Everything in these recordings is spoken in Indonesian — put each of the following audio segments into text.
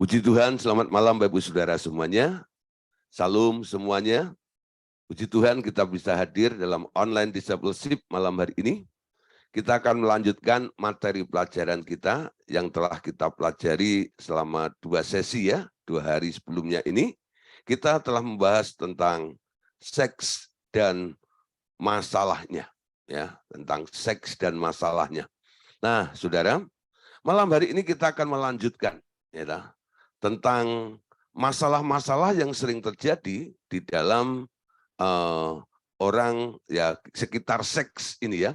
Puji Tuhan, selamat malam Bapak Ibu Saudara semuanya. Salam semuanya. Puji Tuhan kita bisa hadir dalam online discipleship malam hari ini. Kita akan melanjutkan materi pelajaran kita yang telah kita pelajari selama 2 sesi ya, 2 hari sebelumnya ini. Kita telah membahas tentang seks dan masalahnya. Ya, tentang seks dan masalahnya. Nah, saudara, malam hari ini kita akan melanjutkan ya, tentang masalah-masalah yang sering terjadi di dalam orang ya sekitar seks ini ya.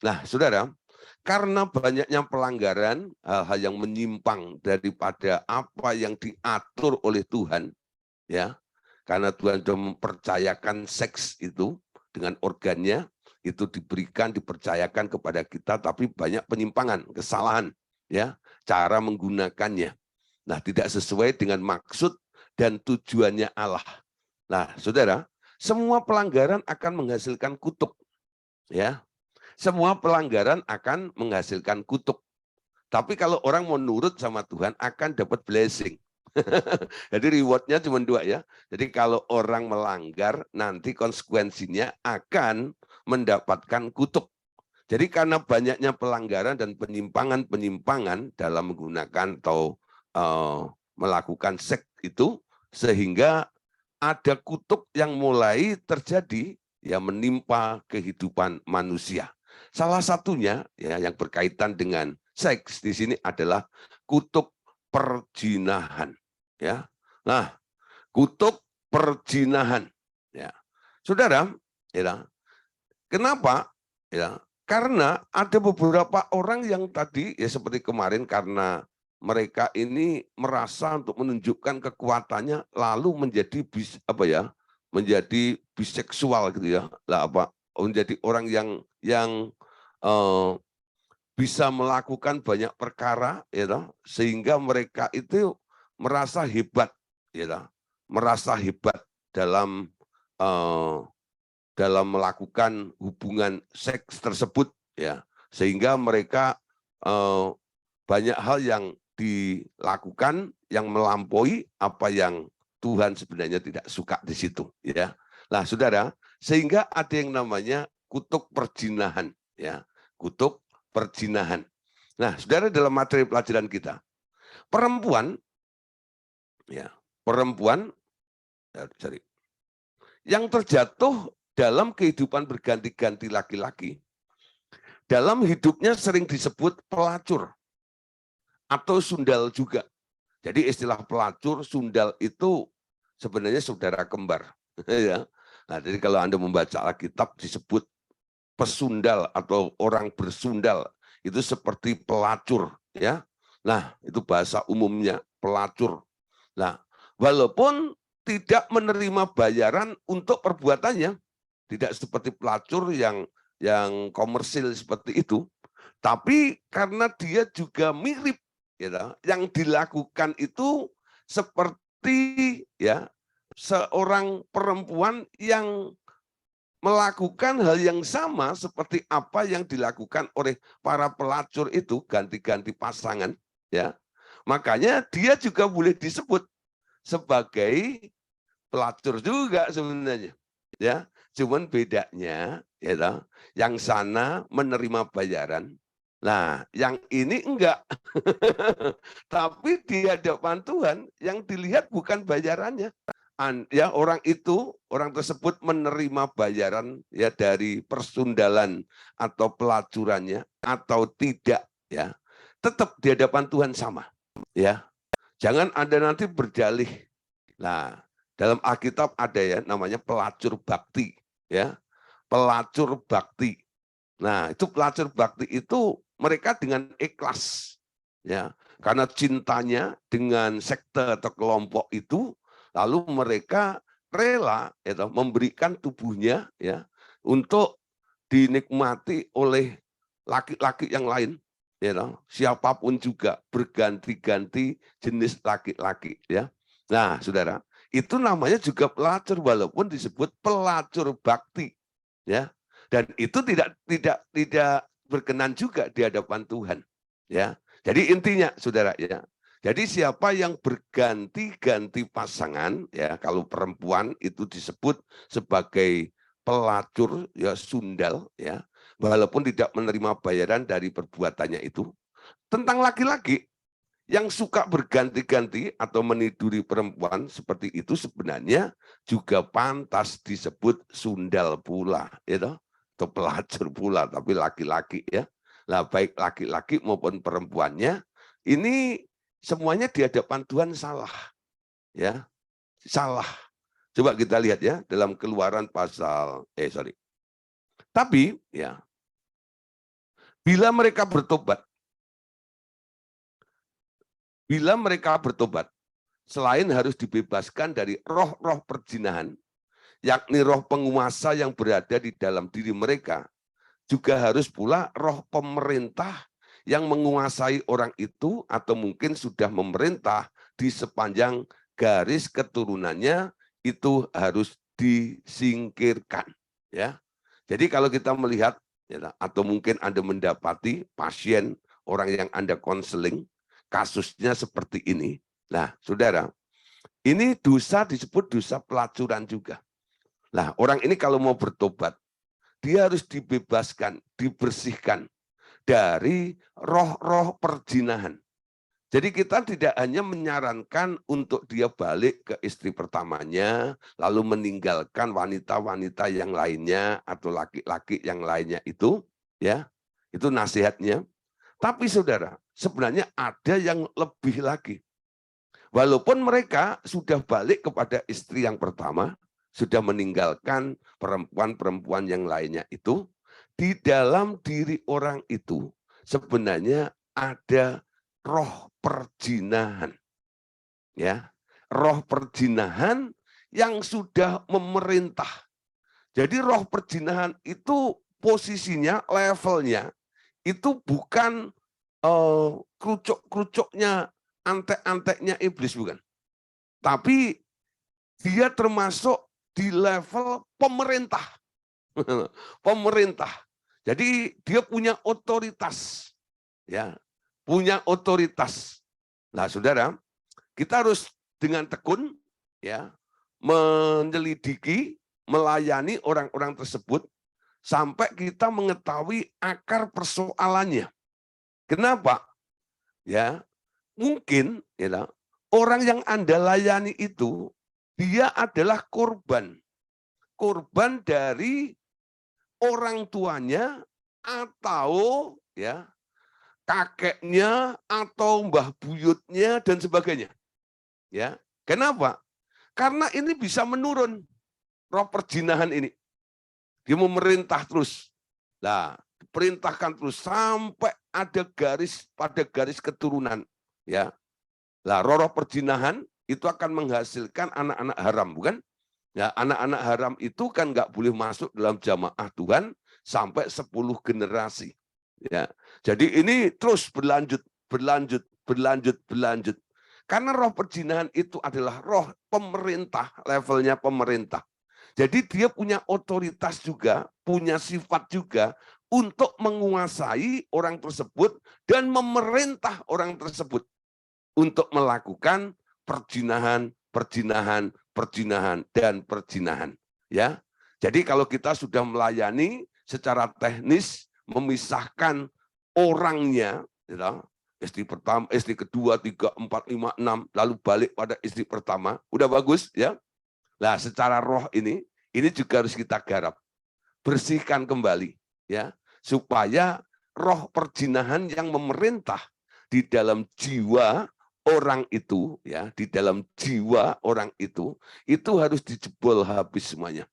Nah, saudara, karena banyaknya pelanggaran, hal-hal yang menyimpang daripada apa yang diatur oleh Tuhan, ya, karena Tuhan sudah mempercayakan seks itu dengan organnya, itu diberikan, dipercayakan kepada kita, tapi banyak penyimpangan, kesalahan, ya, cara menggunakannya. Nah, tidak sesuai dengan maksud dan tujuannya Allah. Nah, saudara, semua pelanggaran akan menghasilkan kutuk, ya. Semua pelanggaran akan menghasilkan kutuk. Tapi kalau orang mau nurut sama Tuhan akan dapat blessing. Jadi rewardnya cuma 2 ya. Jadi kalau orang melanggar nanti konsekuensinya akan mendapatkan kutuk. Jadi karena banyaknya pelanggaran dan penyimpangan-penyimpangan dalam menggunakan atau melakukan seks itu, sehingga ada kutuk yang mulai terjadi yang menimpa kehidupan manusia. Salah satunya ya yang berkaitan dengan seks di sini adalah kutuk perzinahan ya. Nah, kutuk perzinahan ya. Saudara, ya. Kenapa? Ya, karena ada beberapa orang yang tadi ya seperti kemarin karena mereka ini merasa untuk menunjukkan kekuatannya lalu menjadi menjadi biseksual gitu ya. Lah apa? Menjadi orang yang bisa melakukan banyak perkara ya, sehingga mereka itu merasa hebat ya, merasa hebat dalam melakukan hubungan seks tersebut ya, sehingga mereka banyak hal yang dilakukan yang melampaui apa yang Tuhan sebenarnya tidak suka di situ ya. Nah, saudara, sehingga ada yang namanya kutuk perzinahan ya, kutuk perzinahan. Nah, saudara, dalam materi pelajaran kita, perempuan yang terjatuh dalam kehidupan berganti-ganti laki-laki, dalam hidupnya sering disebut pelacur atau sundal juga. Jadi istilah pelacur, sundal itu sebenarnya saudara kembar. Ya. Nah, jadi kalau Anda membaca Alkitab disebut pesundal atau orang bersundal, itu seperti pelacur. Ya. Nah, itu bahasa umumnya, pelacur. Nah, walaupun tidak menerima bayaran untuk perbuatannya, tidak seperti pelacur yang komersil seperti itu, tapi karena dia juga mirip, ya, yang dilakukan itu seperti ya seorang perempuan yang melakukan hal yang sama seperti apa yang dilakukan oleh para pelacur itu, ganti-ganti pasangan, ya. Makanya dia juga boleh disebut sebagai pelacur juga sebenarnya, ya. Cuman bedanya ya, yang sana menerima bayaran, nah yang ini enggak. Tapi di hadapan Tuhan yang dilihat bukan bayarannya. Ya, orang tersebut menerima bayaran ya dari persundalan atau pelacurannya atau tidak ya, tetap di hadapan Tuhan sama ya. Jangan Anda nanti berdalih. Nah, dalam Alkitab ada ya namanya pelacur bakti ya. Pelacur bakti. Nah, itu pelacur bakti itu mereka dengan ikhlas ya. Karena cintanya dengan sekte atau kelompok itu, lalu mereka rela ya, memberikan tubuhnya ya untuk dinikmati oleh laki-laki yang lain, ya, siapapun juga, berganti-ganti jenis laki-laki ya. Nah, saudara, itu namanya juga pelacur walaupun disebut pelacur bakti ya. Dan itu tidak berkenan juga di hadapan Tuhan ya. Jadi intinya saudara ya, Jadi siapa yang berganti-ganti pasangan, ya kalau perempuan itu disebut sebagai pelacur, ya sundal, ya walaupun tidak menerima bayaran dari perbuatannya itu. Tentang laki-laki yang suka berganti-ganti atau meniduri perempuan seperti itu sebenarnya juga pantas disebut sundal pula, ya atau pelacur pula, tapi laki-laki ya. Nah, baik laki-laki maupun perempuannya ini semuanya di hadapan Tuhan salah, ya salah. Coba kita lihat ya dalam Keluaran pasal Tapi ya bila mereka bertobat, selain harus dibebaskan dari roh-roh perjinahan, yakni roh penguasa yang berada di dalam diri mereka, juga harus pula roh pemerintah yang menguasai orang itu atau mungkin sudah memerintah di sepanjang garis keturunannya itu harus disingkirkan, ya. Jadi kalau kita melihat ya, atau mungkin Anda mendapati pasien orang yang Anda konseling kasusnya seperti ini. Nah, Saudara, ini dosa disebut dosa pelacuran juga. Nah, orang ini kalau mau bertobat, dia harus dibebaskan, dibersihkan dari roh-roh perjinahan. Jadi kita tidak hanya menyarankan untuk dia balik ke istri pertamanya, lalu meninggalkan wanita-wanita yang lainnya atau laki-laki yang lainnya itu, ya, itu nasihatnya. Tapi saudara, sebenarnya ada yang lebih lagi. Walaupun mereka sudah balik kepada istri yang pertama, sudah meninggalkan perempuan-perempuan yang lainnya itu, di dalam diri orang itu sebenarnya ada roh perjinahan. Ya, roh perjinahan yang sudah memerintah. Jadi roh perjinahan itu posisinya, levelnya itu bukan kerucuk-kerucuknya, antek-anteknya iblis, bukan. Tapi dia termasuk di level pemerintah. Pemerintah. Jadi dia punya otoritas. Ya, punya otoritas. Nah, Saudara, kita harus dengan tekun ya menyelidiki, melayani orang-orang tersebut sampai kita mengetahui akar persoalannya. Kenapa? Ya, mungkin ya, orang yang Anda layani itu dia adalah korban dari orang tuanya atau ya kakeknya atau mbah buyutnya dan sebagainya. Ya, kenapa? Karena ini bisa menurun roh perjinahan ini. Dia memerintah terus. Nah, diperintahkan terus sampai ada garis keturunan, ya. Lah, roh perjinahan itu akan menghasilkan anak-anak haram, bukan? Ya, anak-anak haram itu kan nggak boleh masuk dalam jamaah Tuhan sampai 10 generasi. Ya, jadi ini terus berlanjut. Karena roh perjinahan itu adalah roh pemerintah, levelnya pemerintah. Jadi dia punya otoritas juga, punya sifat juga untuk menguasai orang tersebut dan memerintah orang tersebut untuk melakukan perjinahan, dan perjinahan. Ya, jadi kalau kita sudah melayani secara teknis, memisahkan orangnya, ya, istri pertama, istri kedua, 3, 4, 5, 6, lalu balik pada istri pertama, udah bagus ya. Nah, secara roh ini juga harus kita garap, bersihkan kembali, ya, supaya roh perjinahan yang memerintah di dalam jiwa orang itu, ya, di dalam jiwa orang itu harus dijebol habis semuanya,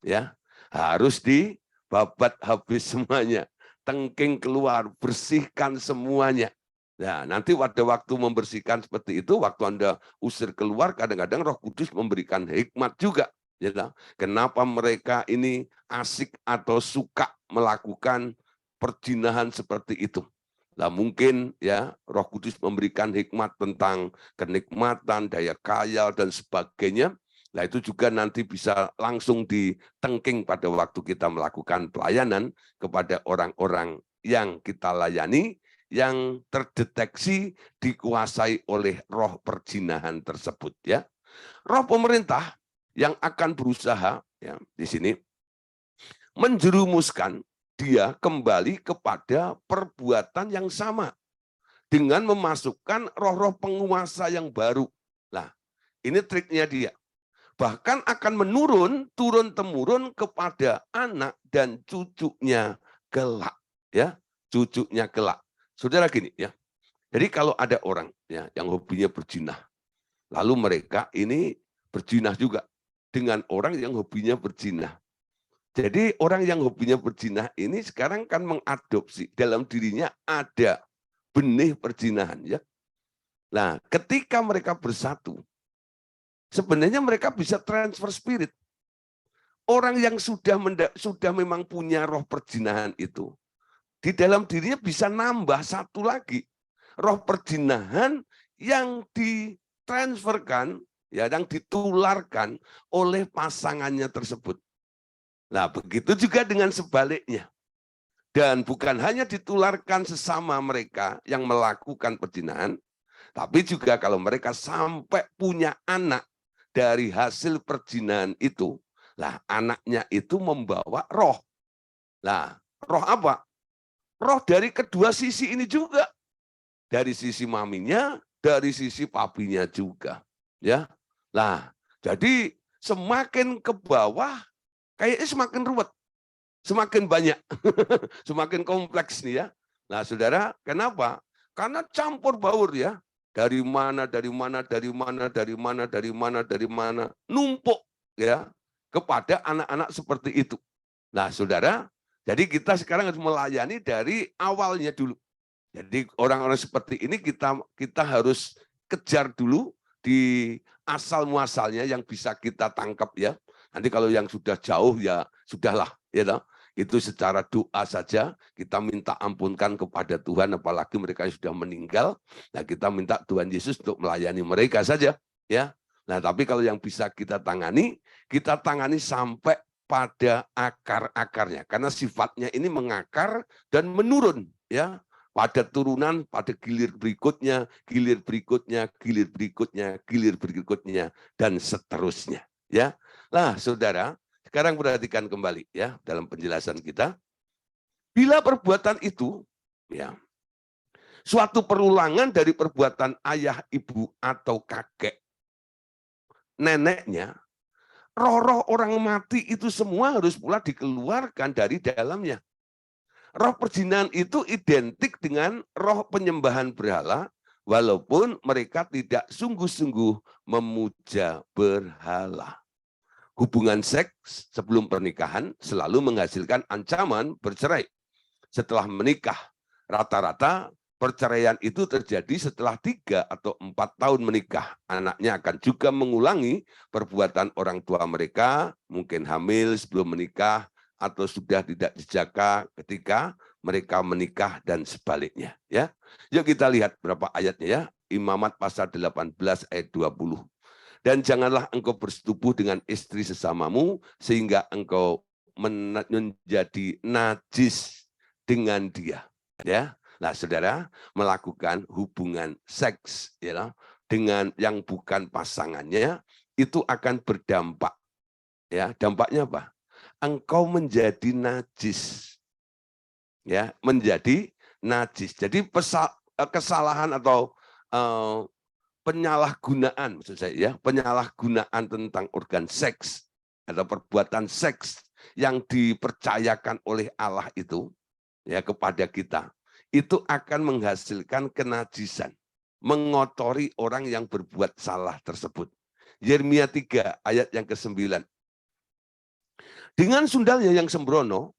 ya, harus dibabat habis semuanya, tengking keluar, bersihkan semuanya. Nah, nanti pada waktu membersihkan seperti itu, waktu Anda usir keluar, kadang-kadang Roh Kudus memberikan hikmat juga. Ya, kenapa mereka ini asik atau suka melakukan perjinahan seperti itu? Nah, mungkin ya Roh Kudus memberikan hikmat tentang kenikmatan, daya kaya dan sebagainya. Nah, itu juga nanti bisa langsung ditengking pada waktu kita melakukan pelayanan kepada orang-orang yang kita layani, yang terdeteksi dikuasai oleh roh perzinahan tersebut, ya. Roh pemerintah yang akan berusaha, ya, di sini menjerumuskan dia kembali kepada perbuatan yang sama dengan memasukkan roh-roh penguasa yang baru. Nah, ini triknya dia. Bahkan akan menurun, turun-temurun kepada anak dan cucunya kelak, ya, cucunya kelak. Saudara, gini, ya. Jadi kalau ada orang, ya, yang hobinya berzina, lalu mereka ini berzina juga dengan orang yang hobinya berzina. Jadi orang yang hobinya berzina ini sekarang kan mengadopsi dalam dirinya ada benih perzinahan, ya. Nah, ketika mereka bersatu, sebenarnya mereka bisa transfer spirit. Orang yang sudah memang punya roh perzinahan itu, di dalam dirinya bisa nambah satu lagi. Roh perzinahan yang ditransferkan, ya, yang ditularkan oleh pasangannya tersebut. Nah, begitu juga dengan sebaliknya. Dan bukan hanya ditularkan sesama mereka yang melakukan perzinahan, tapi juga kalau mereka sampai punya anak dari hasil perzinahan itu, lah anaknya itu membawa roh. Nah, roh apa? Roh dari kedua sisi ini juga. Dari sisi maminya, dari sisi papinya juga. Ya. Nah, jadi semakin ke bawah, kayaknya semakin ruwet. Semakin banyak. Semakin kompleks nih, ya. Nah, saudara, kenapa? Karena campur baur, ya. Dari mana, dari mana, dari mana, dari mana, dari mana, dari mana, numpuk, ya, kepada anak-anak seperti itu. Nah, saudara, jadi kita sekarang harus melayani dari awalnya dulu. Jadi orang-orang seperti ini kita harus kejar dulu di asal muasalnya yang bisa kita tangkap, ya. Nanti kalau yang sudah jauh, ya sudahlah, ya. Itu secara doa saja kita minta ampunkan kepada Tuhan, apalagi mereka yang sudah meninggal. Nah, kita minta Tuhan Yesus untuk melayani mereka saja, ya. Nah, tapi kalau yang bisa kita tangani sampai pada akar-akarnya, karena sifatnya ini mengakar dan menurun, ya, pada turunan, pada gilir berikutnya, gilir berikutnya, gilir berikutnya, gilir berikutnya, dan seterusnya, ya. Nah, saudara, sekarang perhatikan kembali, ya, dalam penjelasan kita. Bila perbuatan itu, ya, suatu perulangan dari perbuatan ayah, ibu, atau kakek, neneknya, roh-roh orang mati itu semua harus pula dikeluarkan dari dalamnya. Roh perzinahan itu identik dengan roh penyembahan berhala, walaupun mereka tidak sungguh-sungguh memuja berhala. Hubungan seks sebelum pernikahan selalu menghasilkan ancaman bercerai. Setelah menikah, rata-rata perceraian itu terjadi setelah 3 atau 4 tahun menikah. Anaknya akan juga mengulangi perbuatan orang tua mereka, mungkin hamil sebelum menikah, atau sudah tidak dijaga ketika mereka menikah dan sebaliknya. Ya, yuk kita lihat berapa ayatnya, ya. Imamat pasal 18 ayat 20. Dan janganlah engkau bersetubuh dengan istri sesamamu sehingga engkau menjadi najis dengan dia. Ya, nah saudara, melakukan hubungan seks, ya, dengan yang bukan pasangannya itu akan berdampak. Ya, dampaknya apa? Engkau menjadi najis. Ya, menjadi najis. Jadi kesalahan atau penyalahgunaan, maksud saya, ya, penyalahgunaan tentang organ seks atau perbuatan seks yang dipercayakan oleh Allah itu, ya, kepada kita, itu akan menghasilkan kenajisan, mengotori orang yang berbuat salah tersebut. Yeremia 3 ayat yang ke-9. Dengan sundalnya yang sembrono,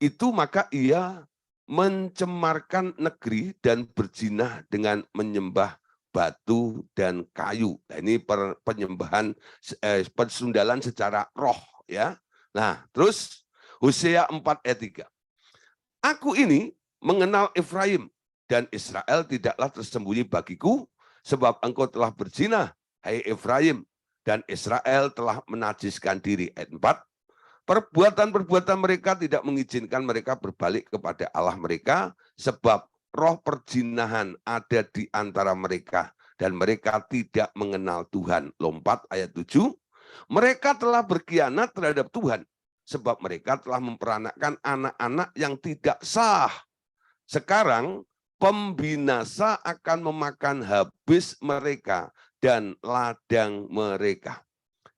itu maka ia mencemarkan negeri dan berzina dengan menyembah batu dan kayu. Nah, ini penyembahan persundalan secara roh, ya. Nah, terus Hosea 4 ayat 3. Aku ini mengenal Efraim dan Israel tidaklah tersembunyi bagiku, sebab engkau telah berzina, hai Efraim, dan Israel telah menajiskan diri. Ayat 4. Perbuatan-perbuatan mereka tidak mengizinkan mereka berbalik kepada Allah mereka, sebab roh perzinahan ada di antara mereka dan mereka tidak mengenal Tuhan. Lompat ayat 7. Mereka telah berkhianat terhadap Tuhan sebab mereka telah memperanakkan anak-anak yang tidak sah. Sekarang pembinasa akan memakan habis mereka dan ladang mereka.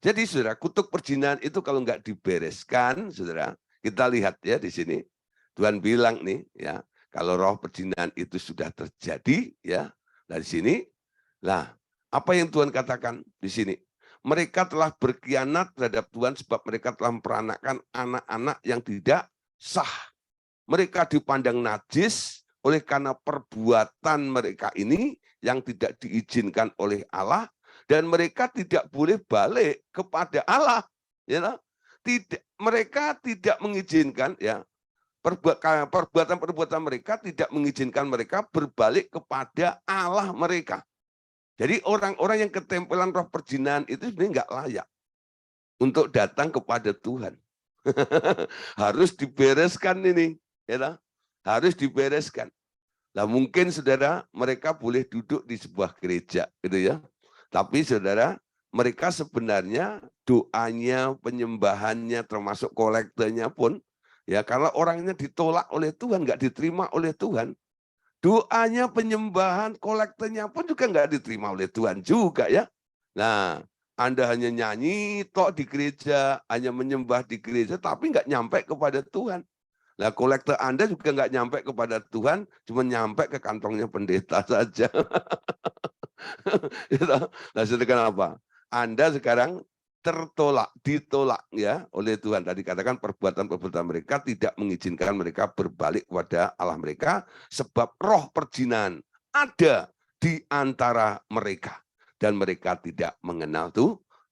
Jadi saudara, kutuk perzinahan itu kalau nggak dibereskan, saudara, kita lihat ya di sini. Tuhan bilang nih, ya, kalau roh perzinahan itu sudah terjadi, ya, dari sini, lah, apa yang Tuhan katakan di sini? Mereka telah berkhianat terhadap Tuhan sebab mereka telah memperanakkan anak-anak yang tidak sah. Mereka dipandang najis oleh karena perbuatan mereka ini yang tidak diizinkan oleh Allah. Dan mereka tidak boleh balik kepada Allah, ya, tidak, mereka tidak mengizinkan, ya, perbuatan-perbuatan mereka tidak mengizinkan mereka berbalik kepada Allah mereka. Jadi orang-orang yang ketempelan roh perzinahan itu sebenarnya nggak layak untuk datang kepada Tuhan. Harus dibereskan ini, ya, harus dibereskan. Nah mungkin saudara mereka boleh duduk di sebuah gereja, gitu ya. Tapi saudara, mereka sebenarnya doanya, penyembahannya, termasuk kolektenya pun, ya kalau orangnya ditolak oleh Tuhan, nggak diterima oleh Tuhan, doanya, penyembahan, kolektenya pun juga nggak diterima oleh Tuhan juga ya. Nah, Anda hanya nyanyi tok di gereja, hanya menyembah di gereja, tapi nggak nyampe kepada Tuhan. Nah, kolektor Anda juga nggak nyampe kepada Tuhan, cuma nyampe ke kantongnya pendeta saja. Nah, sedangkan apa? Anda sekarang tertolak, ditolak ya oleh Tuhan. Tadi katakan perbuatan-perbuatan mereka tidak mengizinkan mereka berbalik kepada Allah mereka, sebab roh perzinahan ada di antara mereka dan mereka tidak mengenal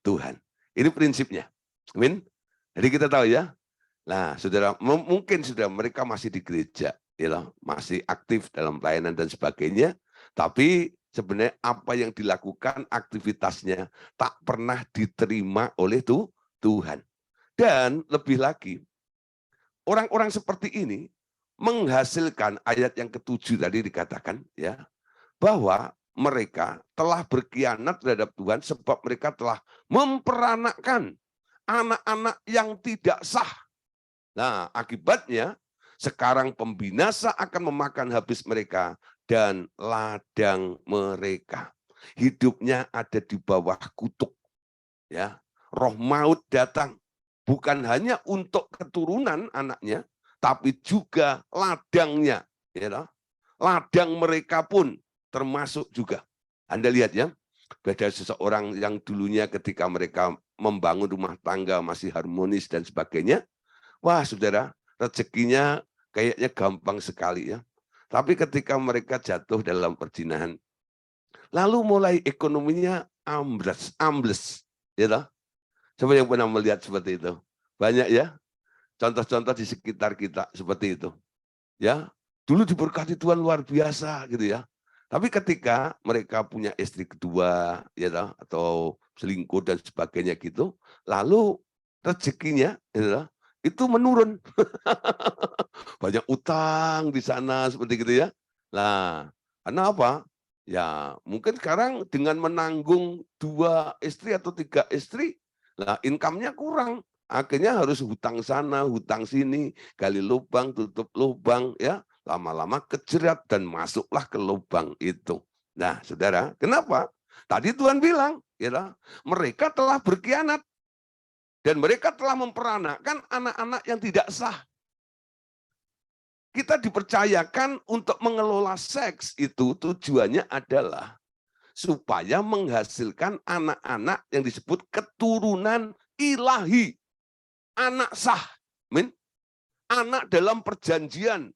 Tuhan. Ini prinsipnya. Amin. Jadi kita tahu ya. Nah, saudara, mungkin sudah mereka masih di gereja, ya, masih aktif dalam pelayanan dan sebagainya, tapi sebenarnya apa yang dilakukan aktivitasnya tak pernah diterima oleh Tuhan. Dan lebih lagi, orang-orang seperti ini menghasilkan ayat yang ke-7 tadi dikatakan, ya, bahwa mereka telah berkhianat terhadap Tuhan sebab mereka telah memperanakkan anak-anak yang tidak sah. Nah, akibatnya sekarang pembinasa akan memakan habis mereka dan ladang mereka. Hidupnya ada di bawah kutuk. Ya, roh maut datang bukan hanya untuk keturunan anaknya, tapi juga ladangnya. Ya, ladang mereka pun termasuk juga. Anda lihat ya, beda seseorang yang dulunya ketika mereka membangun rumah tangga masih harmonis dan sebagainya. Wah, saudara, rezekinya kayaknya gampang sekali ya. Tapi ketika mereka jatuh dalam perzinahan, lalu mulai ekonominya ambles, ya. Coba yang pernah melihat seperti itu. Banyak ya, contoh-contoh di sekitar kita seperti itu. Ya, dulu diberkati Tuhan luar biasa gitu ya. Tapi ketika mereka punya istri kedua, ya, atau selingkuh dan sebagainya gitu, lalu rezekinya, ya, itu menurun. Banyak utang di sana seperti gitu ya. Nah, karena apa? Ya, mungkin sekarang dengan menanggung 2 istri atau 3 istri, lah income-nya kurang. Akhirnya harus hutang sana, hutang sini, gali lubang, tutup lubang, ya. Lama-lama kejerat dan masuklah ke lubang itu. Nah, saudara, kenapa? Tadi Tuhan bilang, ya, mereka telah berkhianat dan mereka telah memperanakkan anak-anak yang tidak sah. Kita dipercayakan untuk mengelola seks itu tujuannya adalah supaya menghasilkan anak-anak yang disebut keturunan ilahi. Anak sah. Amin. Anak dalam perjanjian.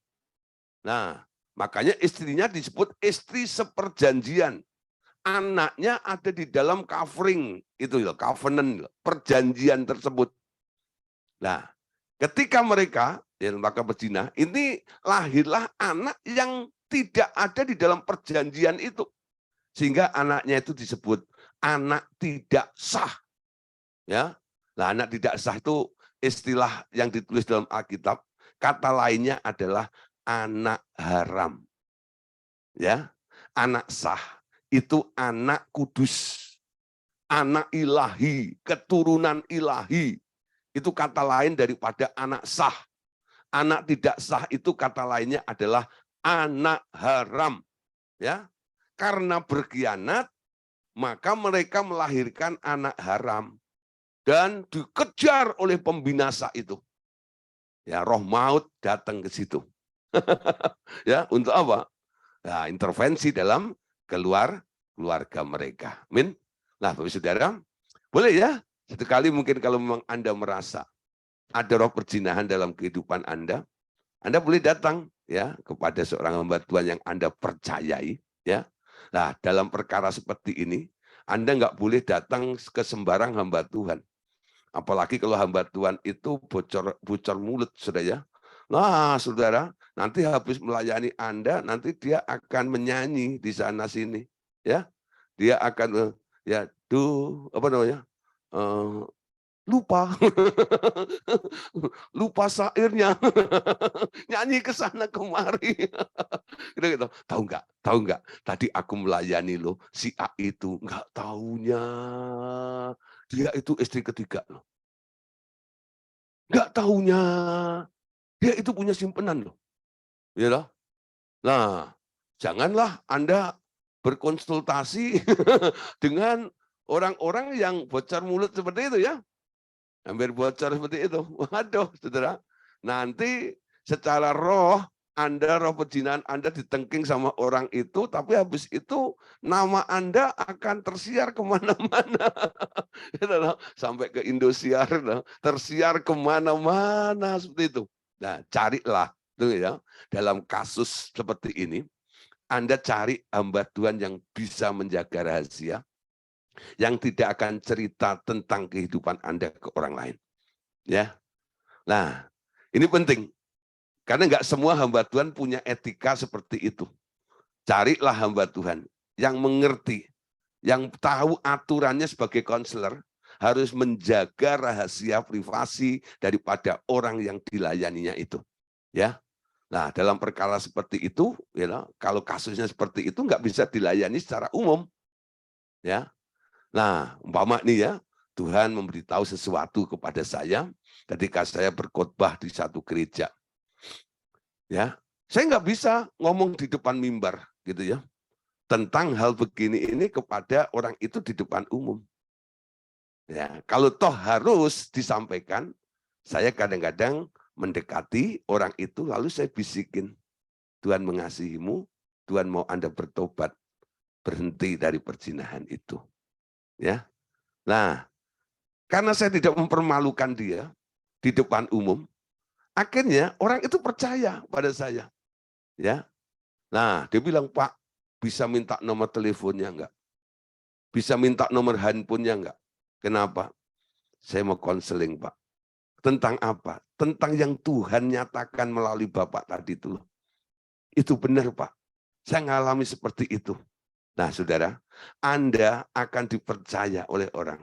Nah, makanya istrinya disebut istri seperjanjian. Anaknya ada di dalam covering, itu ya, covenant, perjanjian tersebut. Nah, ketika mereka lembaga berzina, ini lahirlah anak yang tidak ada di dalam perjanjian itu. Sehingga anaknya itu disebut anak tidak sah. Ya. Nah, anak tidak sah itu istilah yang ditulis dalam Alkitab, kata lainnya adalah anak haram. Ya, anak sah itu anak kudus, anak ilahi, keturunan ilahi. Itu kata lain daripada anak sah. Anak tidak sah itu kata lainnya adalah anak haram. Ya, karena berkhianat maka mereka melahirkan anak haram dan dikejar oleh pembinasa itu. Ya, roh maut datang ke situ. Ya, untuk apa? Nah, intervensi dalam keluarga mereka. Amin. Nah, Bapak Saudara, boleh ya? Sekali mungkin kalau memang Anda merasa ada roh perzinahan dalam kehidupan Anda boleh datang ya kepada seorang hamba Tuhan yang Anda percayai, ya. Nah, dalam perkara seperti ini, Anda nggak boleh datang ke sembarang hamba Tuhan. Apalagi kalau hamba Tuhan itu bocor mulut, saudara ya. Nah, saudara, nanti habis melayani Anda, nanti dia akan menyanyi di sana sini, ya. Dia akan ya apa namanya? Lupa. Lupa syairnya. Nyanyi ke sana kemari. Gitu. Tahu nggak? Tadi aku melayani loh, si A itu nggak taunya dia itu istri ketiga loh. Nggak taunya dia itu punya simpenan loh. Ya loh. Nah, janganlah Anda berkonsultasi dengan orang-orang yang bocor mulut seperti itu ya. Hampir bocor seperti itu. Waduh, saudara. Nanti secara roh, roh perzinahan Anda ditengking sama orang itu, tapi habis itu nama Anda akan tersiar kemana-mana. Sampai ke Indosiar, tersiar kemana-mana seperti itu. Nah, carilah tuh ya, dalam kasus seperti ini, Anda cari hamba Tuhan yang bisa menjaga rahasia, yang tidak akan cerita tentang kehidupan Anda ke orang lain. Ya, nah ini penting karena nggak semua hamba Tuhan punya etika seperti itu. Carilah hamba Tuhan yang mengerti, yang tahu aturannya sebagai konselor, harus menjaga rahasia privasi daripada orang yang dilayaninya itu. Ya, nah dalam perkara seperti itu, ya, kalau kasusnya seperti itu nggak bisa dilayani secara umum. Ya, nah, umpama nih ya, Tuhan memberitahu sesuatu kepada saya ketika saya berkhotbah di satu gereja. Ya, saya nggak bisa ngomong di depan mimbar gitu ya tentang hal begini ini kepada orang itu di depan umum. Ya, kalau toh harus disampaikan, saya kadang-kadang mendekati orang itu lalu saya bisikin, Tuhan mengasihimu, Tuhan mau Anda bertobat, berhenti dari perzinahan itu. Ya, nah karena saya tidak mempermalukan dia di depan umum, akhirnya orang itu percaya pada saya. Ya, nah dia bilang, Pak, bisa minta nomor teleponnya enggak? Bisa minta nomor handphonenya enggak? Kenapa? Saya mau konseling, Pak. Tentang apa? Tentang yang Tuhan nyatakan melalui Bapak tadi itu. Itu benar, Pak. Saya ngalami seperti itu. Nah, saudara, Anda akan dipercaya oleh orang.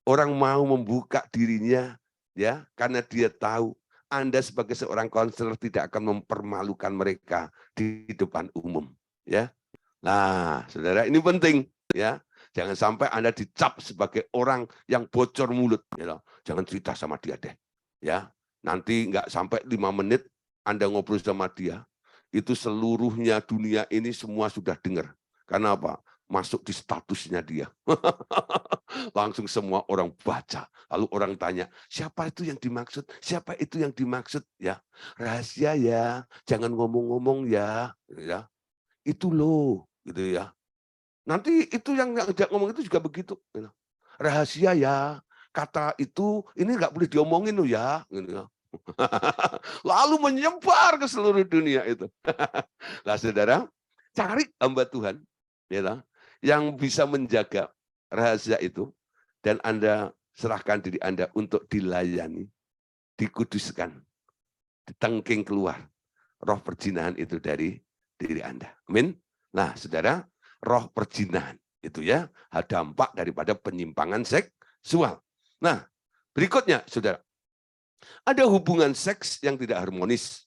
Orang mau membuka dirinya ya karena dia tahu Anda sebagai seorang konselor tidak akan mempermalukan mereka di depan umum ya. Nah, saudara, ini penting ya. Jangan sampai Anda dicap sebagai orang yang bocor mulut ya. Jangan cerita sama dia deh. Ya. Nanti nggak sampai 5 menit Anda ngobrol sama dia, itu seluruhnya dunia ini semua sudah dengar. Karena apa? Masuk di statusnya dia. Langsung semua orang baca. Lalu orang tanya, siapa itu yang dimaksud? Siapa itu yang dimaksud? Ya, rahasia ya, jangan ngomong-ngomong ya, ya. Itu loh, gitu ya. Nanti itu yang ngomong itu juga begitu. Gitu. Rahasia ya, kata itu ini nggak boleh diomongin loh ya. Gitu ya. Lalu menyebar ke seluruh dunia itu. Nah, saudara, cari hamba Tuhan, ya, yang bisa menjaga rahasia itu, dan Anda serahkan diri Anda untuk dilayani, dikuduskan, ditengking keluar roh perzinahan itu dari diri Anda. Amin. Nah, saudara, roh perzinahan itu ya dampak daripada penyimpangan seksual. Nah, berikutnya, saudara, ada hubungan seks yang tidak harmonis.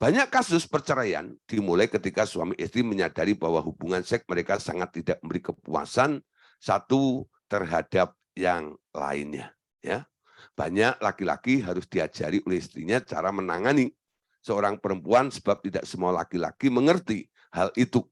Banyak kasus perceraian dimulai ketika suami istri menyadari bahwa hubungan seks mereka sangat tidak memberi kepuasan satu terhadap yang lainnya. Ya, banyak laki-laki harus diajari oleh istrinya cara menangani seorang perempuan sebab tidak semua laki-laki mengerti hal itu.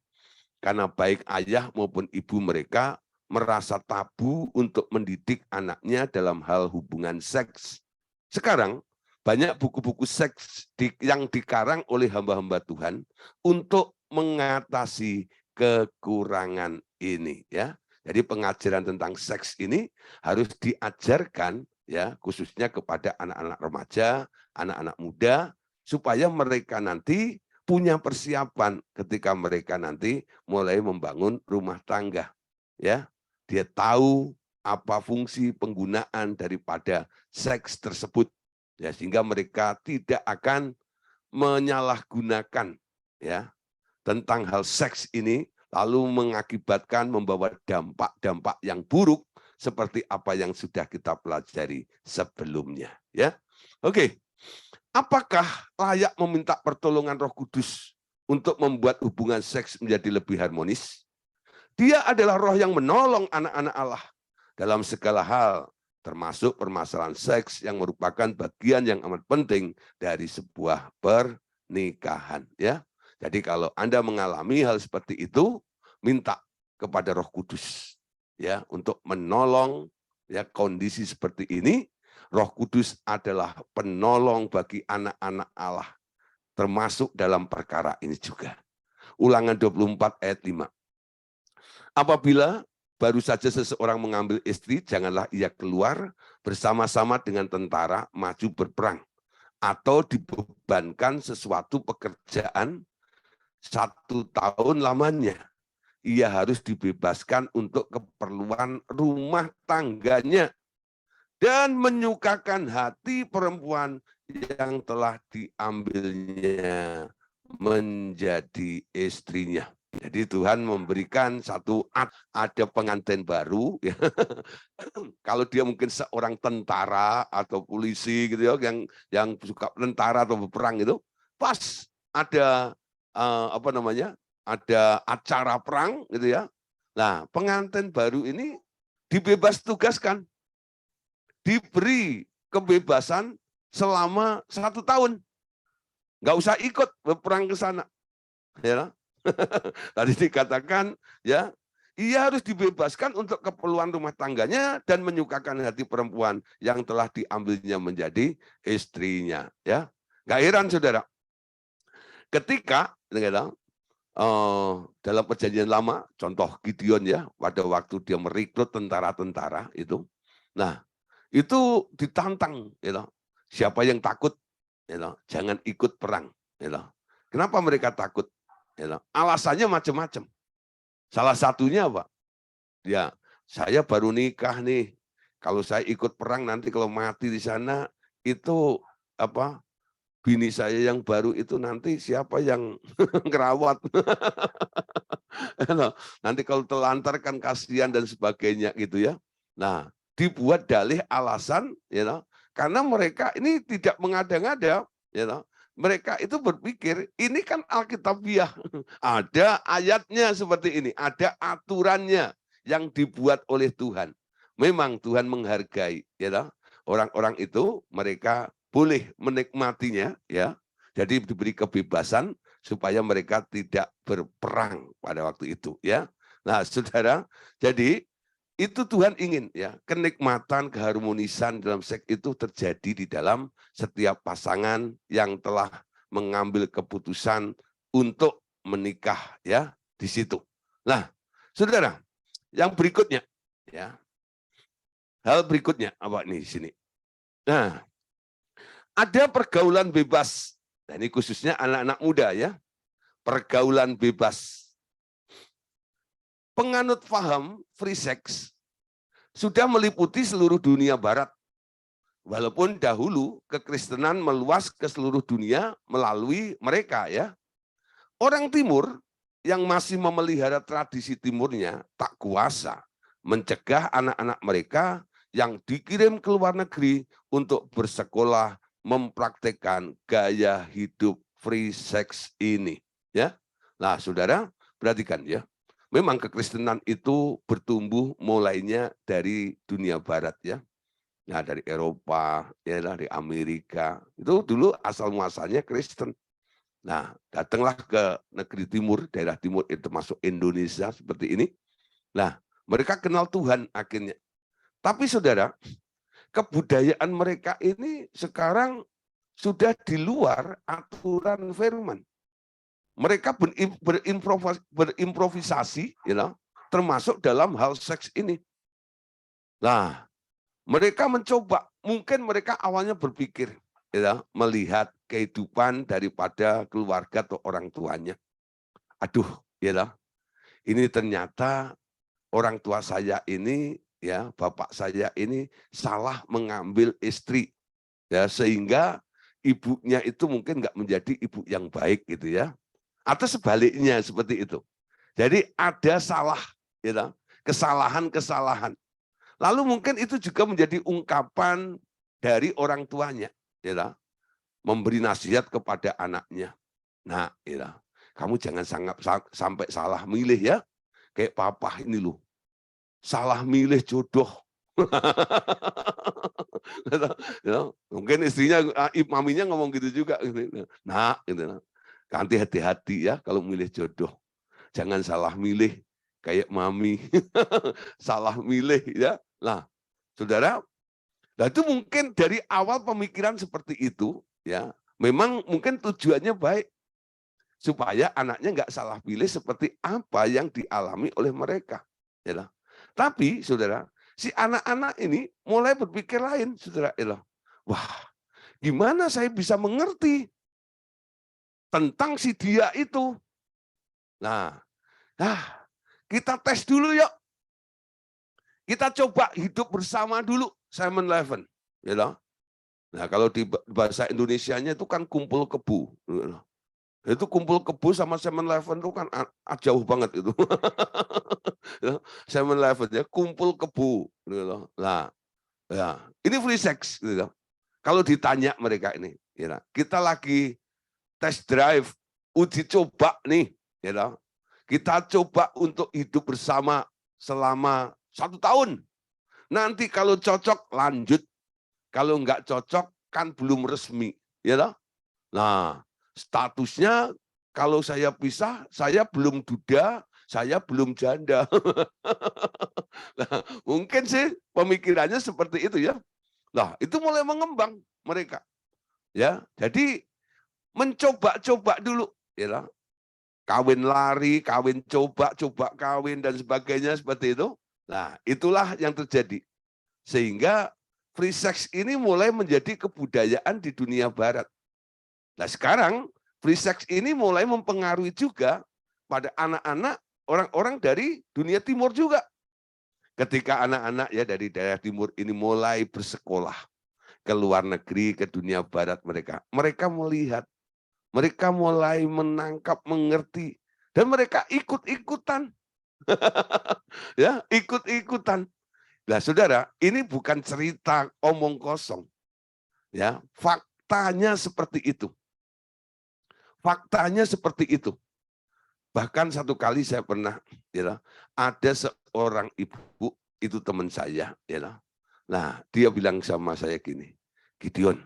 Karena baik ayah maupun ibu mereka merasa tabu untuk mendidik anaknya dalam hal hubungan seks. Sekarang banyak buku-buku seks yang dikarang oleh hamba-hamba Tuhan untuk mengatasi kekurangan ini, ya. Jadi pengajaran tentang seks ini harus diajarkan, ya, khususnya kepada anak-anak remaja, anak-anak muda, supaya mereka nanti punya persiapan ketika mereka nanti mulai membangun rumah tangga, ya. Dia tahu apa fungsi penggunaan daripada seks tersebut, ya, sehingga mereka tidak akan menyalahgunakan, ya, tentang hal seks ini lalu mengakibatkan membawa dampak-dampak yang buruk seperti apa yang sudah kita pelajari sebelumnya, ya. Oke. Apakah layak meminta pertolongan Roh Kudus untuk membuat hubungan seks menjadi lebih harmonis? Dia adalah roh yang menolong anak-anak Allah dalam segala hal, termasuk permasalahan seks yang merupakan bagian yang amat penting dari sebuah pernikahan. Ya, jadi kalau Anda mengalami hal seperti itu, minta kepada Roh Kudus, ya, untuk menolong, ya, kondisi seperti ini. Roh Kudus adalah penolong bagi anak-anak Allah, termasuk dalam perkara ini juga. Ulangan 24 ayat 5. Apabila baru saja seseorang mengambil istri, janganlah ia keluar bersama-sama dengan tentara maju berperang, atau dibebankan sesuatu pekerjaan 1 tahun lamanya. Ia harus dibebaskan untuk keperluan rumah tangganya dan menyukakan hati perempuan yang telah diambilnya menjadi istrinya. Jadi Tuhan memberikan ada pengantin baru, ya. Kalau dia mungkin seorang tentara atau polisi gitu ya, yang suka tentara atau berperang itu, pas ada ada acara perang gitu ya. Nah, pengantin baru ini dibebas tugaskan, diberi kebebasan selama 1 tahun, nggak usah ikut berperang ke sana, ya. Tadi dikatakan, ya, ia harus dibebaskan untuk keperluan rumah tangganya dan menyukakan hati perempuan yang telah diambilnya menjadi istrinya, ya. Nggak heran, saudara, ketika dalam perjanjian lama, contoh Gideon, ya, pada waktu dia merekrut tentara-tentara itu, nah, itu ditantang, siapa yang takut, jangan ikut perang. Kenapa mereka takut? Alasannya macam-macam. Salah satunya apa? Ya, saya baru nikah nih. Kalau saya ikut perang nanti kalau mati di sana itu apa? Bini saya yang baru itu nanti siapa yang ngerawat? Nanti kalau telantar kan kasihan dan sebagainya gitu ya. Nah, dibuat dalih alasan, karena mereka ini tidak mengada-ngada, mereka itu berpikir ini kan Alkitabiah, ada ayatnya seperti ini, ada aturannya yang dibuat oleh Tuhan. Memang Tuhan menghargai, orang-orang itu, mereka boleh menikmatinya, ya. Jadi diberi kebebasan supaya mereka tidak berperang pada waktu itu, ya. Nah, saudara, jadi itu Tuhan ingin, ya, kenikmatan, keharmonisan dalam seks itu terjadi di dalam setiap pasangan yang telah mengambil keputusan untuk menikah, ya, di situ. Nah, saudara, yang berikutnya, ya, hal berikutnya apa nih di sini? Nah, ada pergaulan bebas. Nah, ini khususnya anak-anak muda, ya. Pergaulan bebas. Penganut paham free sex sudah meliputi seluruh dunia barat. Walaupun dahulu kekristenan meluas ke seluruh dunia melalui mereka, ya. Orang timur yang masih memelihara tradisi timurnya tak kuasa mencegah anak-anak mereka yang dikirim ke luar negeri untuk bersekolah mempraktekkan gaya hidup free sex ini, ya. Nah, saudara, perhatikan ya. Memang kekristenan itu bertumbuh mulainya dari dunia barat ya. Nah, dari Eropa, ya dari Amerika. Itu dulu asal muasalnya Kristen. Nah, datanglah ke negeri timur, daerah timur itu termasuk Indonesia seperti ini. Nah, mereka kenal Tuhan akhirnya. Tapi saudara, kebudayaan mereka ini sekarang sudah di luar aturan firman. Mereka berimprovisasi, termasuk dalam hal seks ini. Nah, mereka mencoba, mungkin mereka awalnya berpikir, melihat kehidupan daripada keluarga atau orang tuanya. Aduh, ini ternyata orang tua saya ini, bapak saya ini salah mengambil istri, sehingga ibunya itu mungkin nggak menjadi ibu yang baik gitu ya. Atau sebaliknya seperti itu. Jadi ada salah, kesalahan-kesalahan. Lalu mungkin itu juga menjadi ungkapan dari orang tuanya, memberi nasihat kepada anaknya. Nah, kamu jangan sampai salah milih ya, kayak papa ini loh, salah milih jodoh. Mungkin istrinya, maminya ngomong gitu juga. Nah, nanti hati-hati ya kalau milih jodoh. Jangan salah milih kayak mami. Salah milih ya. Nah, saudara, itu mungkin dari awal pemikiran seperti itu ya. Memang mungkin tujuannya baik supaya anaknya nggak salah pilih seperti apa yang dialami oleh mereka. Ya. Tapi saudara, si anak-anak ini mulai berpikir lain, saudara. Wah, gimana saya bisa mengerti tentang si dia itu? Nah, kita tes dulu yuk. Kita coba hidup bersama dulu, Simon Leven. Nah, kalau di bahasa Indonesianya itu kan kumpul kebu. Itu kumpul kebu sama Simon Leven itu kan jauh banget itu. Simon Leven ya, kumpul kebu. Nah, ini free sex. Kalau ditanya mereka ini, kita lagi test drive, uji coba nih, kita coba untuk hidup bersama selama 1 tahun. Nanti kalau cocok lanjut, kalau nggak cocok kan belum resmi, Nah, statusnya kalau saya pisah, saya belum duda, saya belum janda. Nah, mungkin sih pemikirannya seperti itu ya. Nah, itu mulai mengembang mereka. Ya, jadi mencoba-coba dulu, kawin lari, kawin coba kawin dan sebagainya seperti itu. Nah, itulah yang terjadi. Sehingga free sex ini mulai menjadi kebudayaan di dunia barat. Nah, sekarang free sex ini mulai mempengaruhi juga pada anak-anak orang-orang dari dunia timur juga. Ketika anak-anak ya dari daerah timur ini mulai bersekolah ke luar negeri, ke dunia barat mereka melihat, mereka mulai menangkap, mengerti, dan mereka ikut-ikutan. Ya, ikut-ikutan. Nah, saudara, ini bukan cerita omong kosong. Ya, faktanya seperti itu. Faktanya seperti itu. Bahkan satu kali saya pernah, ada seorang ibu, itu teman saya, Nah, dia bilang sama saya gini, Gideon,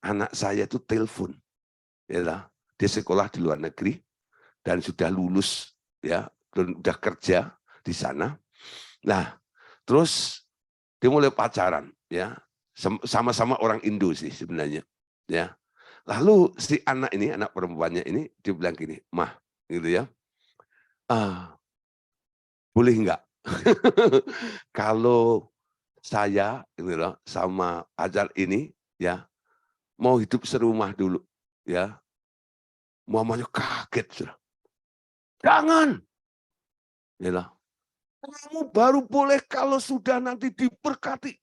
anak saya itu telepon, dia sekolah di luar negeri dan sudah lulus, dan sudah kerja di sana. Nah, terus dia mulai pacaran, sama-sama orang Indo sih sebenarnya, Lalu si anak ini, anak perempuannya ini, dia bilang gini, Mah, gitu ya, boleh nggak kalau saya sama pacar ini mau hidup serumah dulu, mamanya kaget sudah. Jangan, kamu baru boleh kalau sudah nanti diberkati.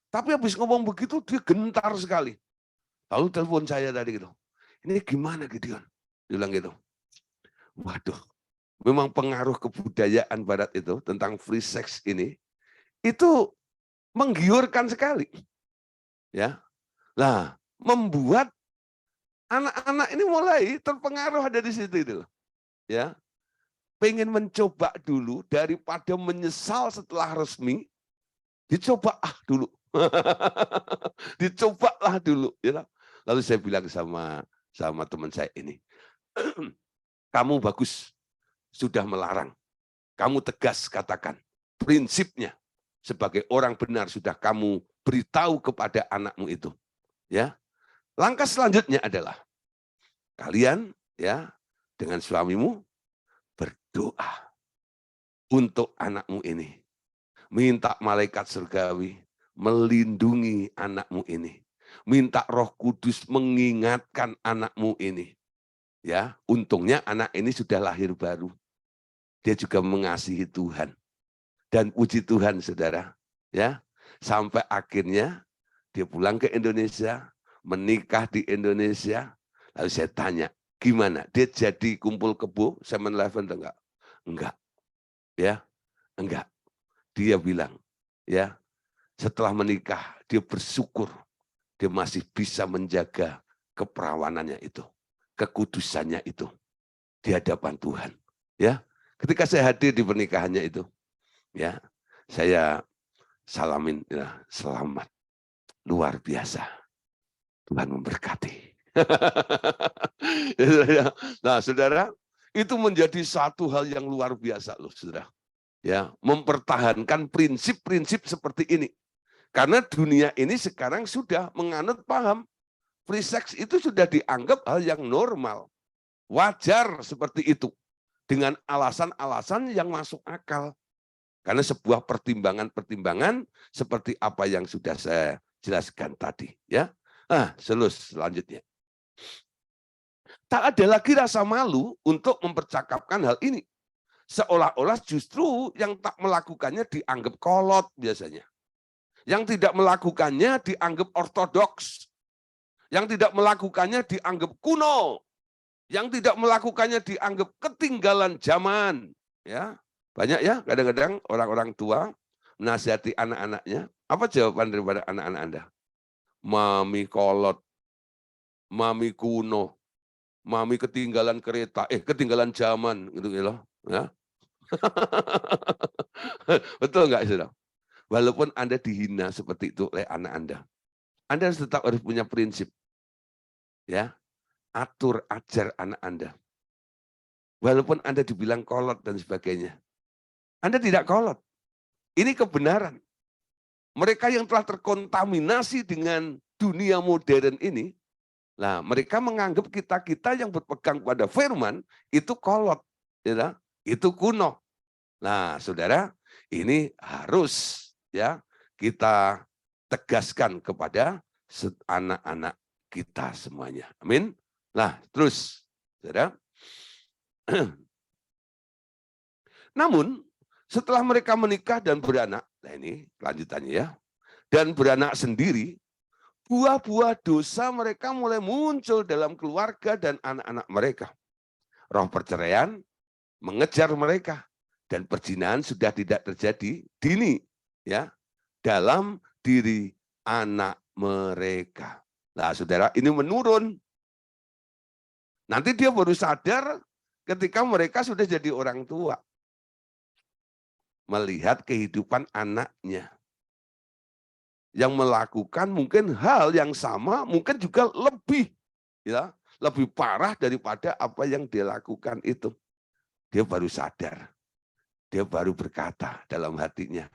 Tapi habis ngomong begitu dia gentar sekali. Lalu telepon saya tadi gitu, ini gimana Gideon? Dia bilang gitu. Waduh, memang pengaruh kebudayaan barat itu tentang free sex ini itu menggiurkan sekali. Nah, membuat Anak-anak ini mulai terpengaruh ada di situ itu. Ya, pengen mencoba dulu daripada menyesal setelah resmi, dicoba dulu. Dicobalah dulu. Ya. Lalu saya bilang sama teman saya ini, kamu bagus, sudah melarang. Kamu tegas katakan, prinsipnya sebagai orang benar sudah kamu beritahu kepada anakmu itu. Ya, langkah selanjutnya adalah kalian ya dengan suamimu berdoa untuk anakmu ini. Minta malaikat surgawi melindungi anakmu ini. Minta Roh Kudus mengingatkan anakmu ini. Ya, untungnya anak ini sudah lahir baru. Dia juga mengasihi Tuhan. Dan puji Tuhan, Saudara, ya. Sampai akhirnya dia pulang ke Indonesia, menikah di Indonesia. Lalu saya tanya, gimana? Dia jadi kumpul kebo 7-Eleven enggak? Enggak. Ya, enggak. Dia bilang, ya, setelah menikah dia bersyukur dia masih bisa menjaga keperawanannya itu, kekudusannya itu di hadapan Tuhan. Ya, ketika saya hadir di pernikahannya itu, ya, saya salamin, ya, selamat, luar biasa, Tuhan memberkati. Nah, saudara, itu menjadi satu hal yang luar biasa loh, saudara. Ya, mempertahankan prinsip-prinsip seperti ini. Karena dunia ini sekarang sudah menganut paham free sex itu sudah dianggap hal yang normal. Wajar seperti itu. Dengan alasan-alasan yang masuk akal. Karena sebuah pertimbangan-pertimbangan seperti apa yang sudah saya jelaskan tadi. Ya, selanjutnya. Tak ada lagi rasa malu untuk mempercakapkan hal ini. Seolah-olah justru yang tak melakukannya dianggap kolot biasanya. Yang tidak melakukannya dianggap ortodoks. Yang tidak melakukannya dianggap kuno. Yang tidak melakukannya dianggap ketinggalan zaman. Ya, banyak ya kadang-kadang orang-orang tua menasihati anak-anaknya. Apa jawaban daripada anak-anak Anda? Mami kolot, mami kuno, mami ketinggalan kereta, ketinggalan zaman gitu loh. Ya. Betul nggak, saudara? Walaupun Anda dihina seperti itu oleh anak Anda harus tetap harus punya prinsip. Ya, atur, ajar anak Anda. Walaupun Anda dibilang kolot dan sebagainya. Anda tidak kolot. Ini kebenaran. Mereka yang telah terkontaminasi dengan dunia modern ini, nah mereka menganggap kita-kita yang berpegang pada firman itu kolot. Ya, itu kuno. Nah, saudara, ini harus ya kita tegaskan kepada anak-anak kita semuanya. Amin. Nah, terus, saudara. Namun, setelah mereka menikah dan beranak, nah ini lanjutannya ya, dan beranak sendiri, buah-buah dosa mereka mulai muncul dalam keluarga dan anak-anak mereka. Roh perceraian mengejar mereka. Dan perzinahan sudah tidak terjadi dini ya dalam diri anak mereka. Nah, saudara, ini menurun. Nanti dia baru sadar ketika mereka sudah jadi orang tua. Melihat kehidupan anaknya. Yang melakukan mungkin hal yang sama, mungkin juga lebih ya, lebih parah daripada apa yang dia lakukan itu. Dia baru sadar. Dia baru berkata dalam hatinya,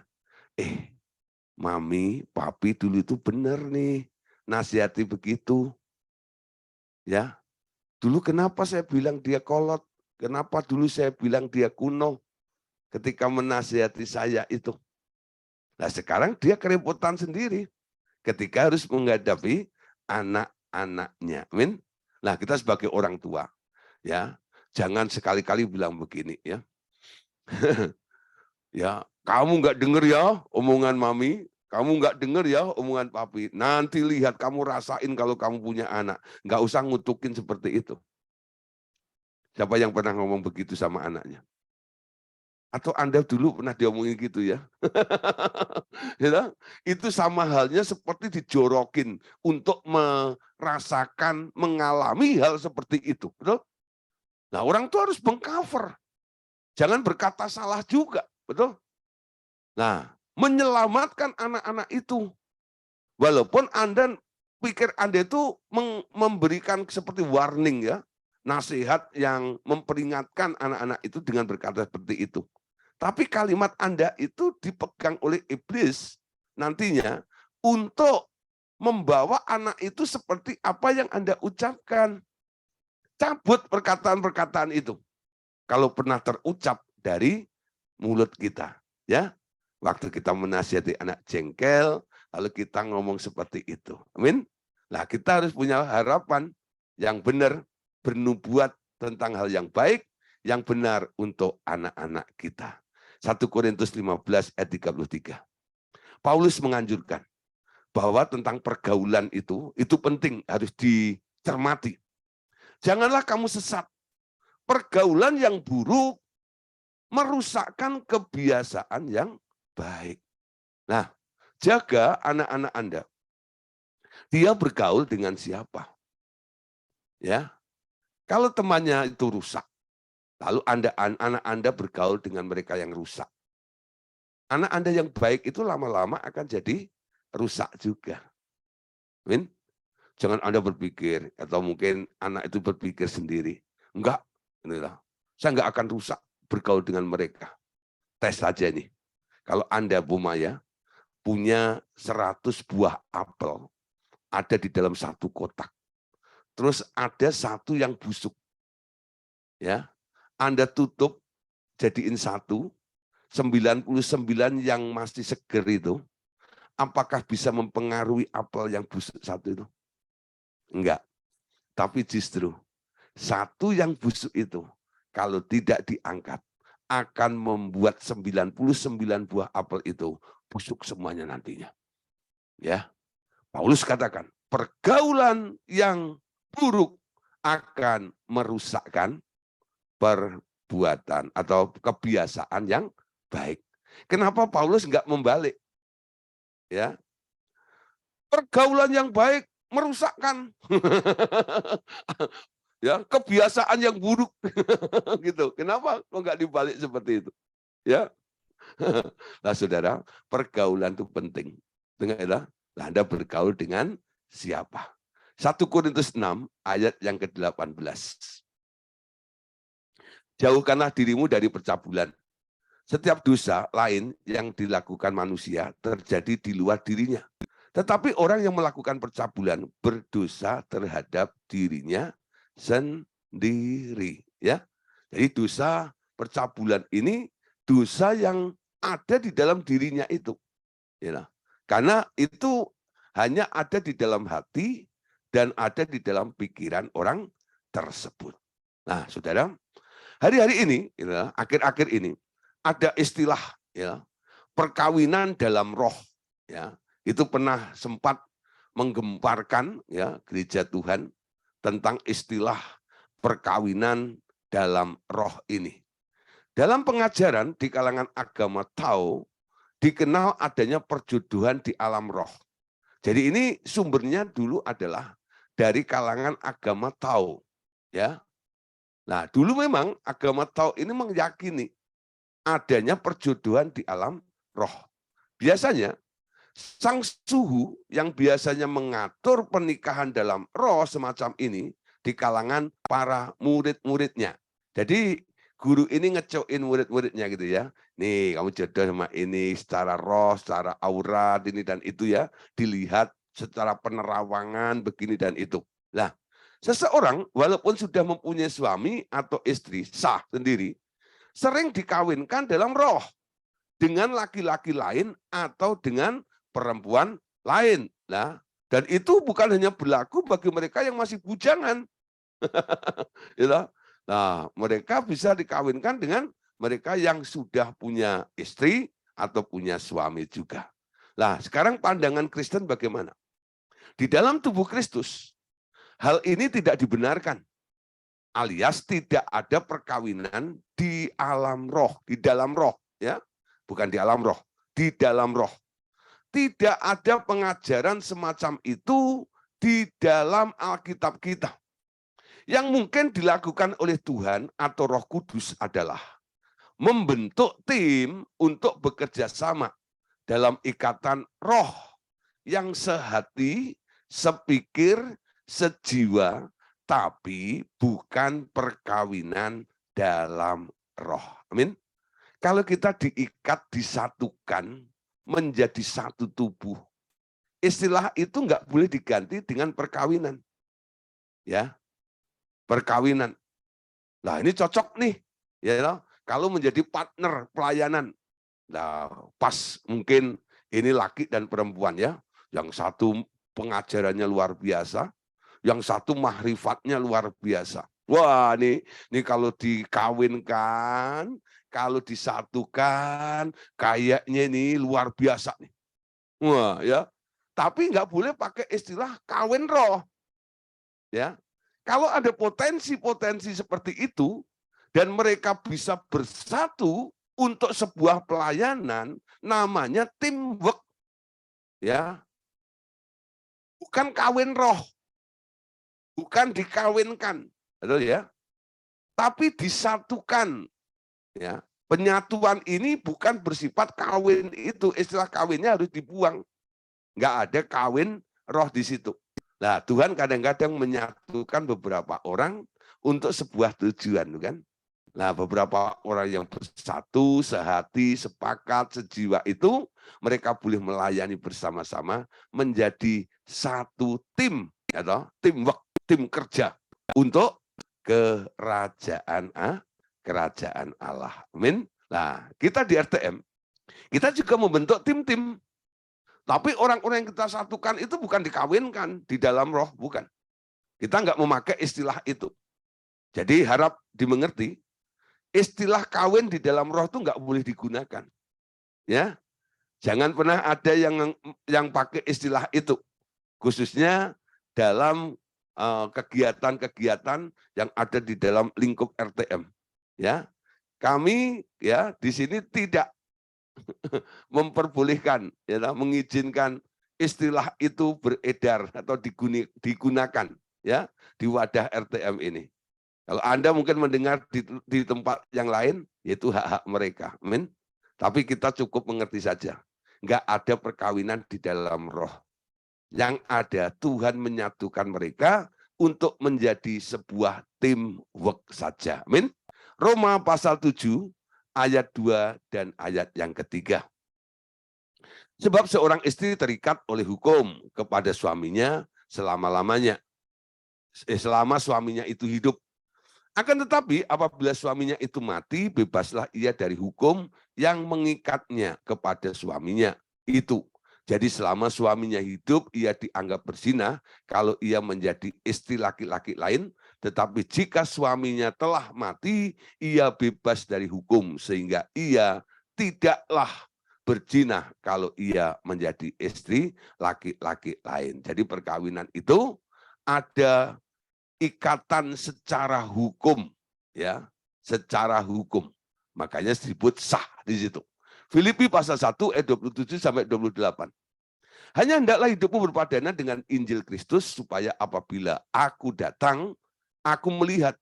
mami, papi dulu itu benar nih, nasihati begitu. Ya, dulu kenapa saya bilang dia kolot? Kenapa dulu saya bilang dia kuno? Ketika menasihati saya itu. Nah sekarang dia kerepotan sendiri. Ketika harus menghadapi anak-anaknya. Amin. Nah kita sebagai orang tua, ya jangan sekali-kali bilang begini ya. Ya, kamu nggak dengar ya omongan mami, kamu nggak dengar ya omongan papi. Nanti lihat kamu rasain kalau kamu punya anak. Nggak usah ngutukin seperti itu. Siapa yang pernah ngomong begitu sama anaknya? Atau Anda dulu pernah diomongin gitu ya? Ya, itu sama halnya seperti dijorokin untuk merasakan, mengalami hal seperti itu. Betul? Nah, orang tuh harus mengcover. Jangan berkata salah juga. Betul? Nah, menyelamatkan anak-anak itu. Walaupun Anda pikir Anda itu memberikan seperti warning ya, nasihat yang memperingatkan anak-anak itu dengan berkata seperti itu. Tapi kalimat Anda itu dipegang oleh iblis nantinya untuk membawa anak itu seperti apa yang Anda ucapkan. Cabut perkataan-perkataan itu. Kalau pernah terucap dari mulut kita. Ya, waktu kita menasihati anak jengkel, lalu kita ngomong seperti itu. Amin. Nah, kita harus punya harapan yang benar, bernubuat tentang hal yang baik, yang benar untuk anak-anak kita. 1 Korintus 15 ayat 33. Paulus menganjurkan bahwa tentang pergaulan itu penting, harus dicermati. Janganlah kamu sesat. Pergaulan yang buruk merusakkan kebiasaan yang baik. Nah, jaga anak-anak Anda. Dia bergaul dengan siapa? Ya. Kalau temannya itu rusak, lalu anak Anda bergaul dengan mereka yang rusak. Anak Anda yang baik itu lama-lama akan jadi rusak juga. Amin. Jangan Anda berpikir, atau mungkin anak itu berpikir sendiri. Enggak, inilah. Saya enggak akan rusak bergaul dengan mereka. Tes saja nih. Kalau Anda, Bu Maya, punya 100 buah apel, ada di dalam satu kotak. Terus ada satu yang busuk. Ya, Anda tutup, jadiin satu, 99 yang masih seger itu, apakah bisa mempengaruhi apel yang busuk satu itu? Enggak. Tapi justru satu yang busuk itu, kalau tidak diangkat, akan membuat 99 buah apel itu busuk semuanya nantinya. Ya, Paulus katakan, pergaulan yang buruk akan merusakkan perbuatan atau kebiasaan yang baik. Kenapa Paulus enggak membalik? Ya, pergaulan yang baik merusakkan ya kebiasaan yang buruk gitu. Kenapa kok nggak dibalik seperti itu? Ya, nah saudara, pergaulan itu penting. Dengarlah, Anda bergaul dengan siapa? 1 Korintus 6 ayat yang ke-18. Jauhkanlah dirimu dari percabulan. Setiap dosa lain yang dilakukan manusia terjadi di luar dirinya. Tetapi orang yang melakukan percabulan berdosa terhadap dirinya sendiri. Ya, jadi dosa percabulan ini dosa yang ada di dalam dirinya itu. Ya, karena itu hanya ada di dalam hati dan ada di dalam pikiran orang tersebut. Nah, saudara, hari-hari ini, akhir-akhir ini, ada istilah ya perkawinan dalam roh. Ya, itu pernah sempat menggemparkan ya gereja Tuhan tentang istilah perkawinan dalam roh ini. Dalam pengajaran di kalangan agama Tao dikenal adanya perjodohan di alam roh. Jadi ini sumbernya dulu adalah dari kalangan agama Tao, ya. Nah, dulu memang agama Tao ini meyakini adanya perjodohan di alam roh. Biasanya sang suhu yang biasanya mengatur pernikahan dalam roh semacam ini di kalangan para murid-muridnya. Jadi guru ini ngecokin murid-muridnya gitu ya. Nih kamu jodoh sama ini secara roh, secara aurat ini dan itu ya. Dilihat secara penerawangan begini dan itu. Nah, seseorang walaupun sudah mempunyai suami atau istri sah sendiri, sering dikawinkan dalam roh dengan laki-laki lain atau dengan perempuan lain. Nah, dan itu bukan hanya berlaku bagi mereka yang masih bujangan. Nah, mereka bisa dikawinkan dengan mereka yang sudah punya istri atau punya suami juga. Nah, sekarang pandangan Kristen bagaimana? Di dalam tubuh Kristus, hal ini tidak dibenarkan. alias tidak ada perkawinan di alam roh, di dalam roh, ya, bukan di alam roh, di dalam roh. Tidak ada pengajaran semacam itu di dalam Alkitab kita. Yang mungkin dilakukan oleh Tuhan atau Roh Kudus adalah membentuk tim untuk bekerja sama dalam ikatan roh yang sehati, sepikir, sejiwa, tapi bukan perkawinan dalam roh. Amin. Kalau kita diikat, disatukan menjadi satu tubuh, istilah itu nggak boleh diganti dengan perkawinan. Ya, perkawinan. Nah, ini cocok nih, ya, kalau menjadi partner pelayanan. Nah, pas mungkin ini laki dan perempuan, ya. Yang satu pengajarannya luar biasa, yang satu mahrifatnya luar biasa. Wah, ini kalau dikawinkan, kalau disatukan, kayaknya ini luar biasa nih. Wah, ya. Tapi nggak boleh pakai istilah kawin roh. Ya. Kalau ada potensi-potensi seperti itu, dan mereka bisa bersatu untuk sebuah pelayanan, namanya teamwork. Ya. Bukan kawin roh. Bukan dikawinkan. Betul ya? Tapi disatukan. Ya. Penyatuan ini bukan bersifat kawin itu. Istilah kawinnya harus dibuang. Nggak ada kawin roh di situ. Nah, Tuhan kadang-kadang menyatukan beberapa orang untuk sebuah tujuan, kan? Nah, beberapa orang yang bersatu, sehati, sepakat, sejiwa itu, mereka boleh melayani bersama-sama menjadi satu tim, atau teamwork, tim kerja untuk kerajaan Allah. Amin. Nah, kita di RTM, kita juga membentuk tim-tim. Tapi orang-orang yang kita satukan itu bukan dikawinkan di dalam roh, bukan. Kita nggak memakai istilah itu. Jadi harap dimengerti, istilah kawin di dalam roh itu nggak boleh digunakan. Ya, jangan pernah ada yang pakai istilah itu, khususnya dalam kegiatan-kegiatan yang ada di dalam lingkup RTM. Ya, kami ya di sini tidak memperbolehkan, ya, mengizinkan istilah itu beredar atau digunakan, ya, di wadah RTM ini. Kalau Anda mungkin mendengar di tempat yang lain, yaitu hak-hak mereka. Amin. Tapi kita cukup mengerti saja. Enggak ada perkawinan di dalam roh. Yang ada Tuhan menyatukan mereka untuk menjadi sebuah teamwork saja. Amin. Roma pasal 7 ayat 2 dan ayat yang ketiga. Sebab seorang istri terikat oleh hukum kepada suaminya selama-lamanya. Selama suaminya itu hidup. Akan tetapi apabila suaminya itu mati, bebaslah ia dari hukum yang mengikatnya kepada suaminya itu. Jadi selama suaminya hidup, ia dianggap berzina kalau ia menjadi istri laki-laki lain. Tetapi jika suaminya telah mati, ia bebas dari hukum sehingga ia tidaklah berzina kalau ia menjadi istri laki-laki lain. Jadi perkawinan itu ada ikatan secara hukum, ya, secara hukum. Makanya disebut sah di situ. Filipi pasal 1 ayat 27 sampai 28. Hanya hendaklah hidupmu berpadanan dengan Injil Kristus supaya apabila aku datang, aku melihat,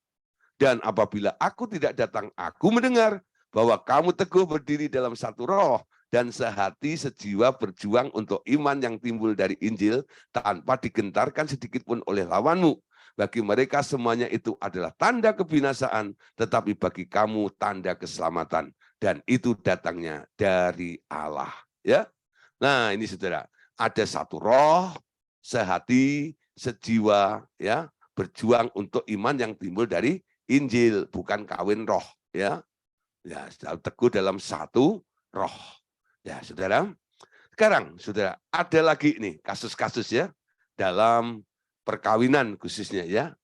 dan apabila aku tidak datang, aku mendengar bahwa kamu teguh berdiri dalam satu roh dan sehati sejiwa berjuang untuk iman yang timbul dari Injil tanpa digentarkan sedikit pun oleh lawanmu. Bagi mereka semuanya itu adalah tanda kebinasaan, tetapi bagi kamu tanda keselamatan. Dan itu datangnya dari Allah. Ya, nah ini saudara, ada satu roh, sehati, sejiwa, ya, berjuang untuk iman yang timbul dari Injil, bukan kawin roh. Ya, ya, teguh dalam satu roh. Ya, saudara. Sekarang, saudara, ada lagi nih kasus-kasus ya dalam perkawinan khususnya ya.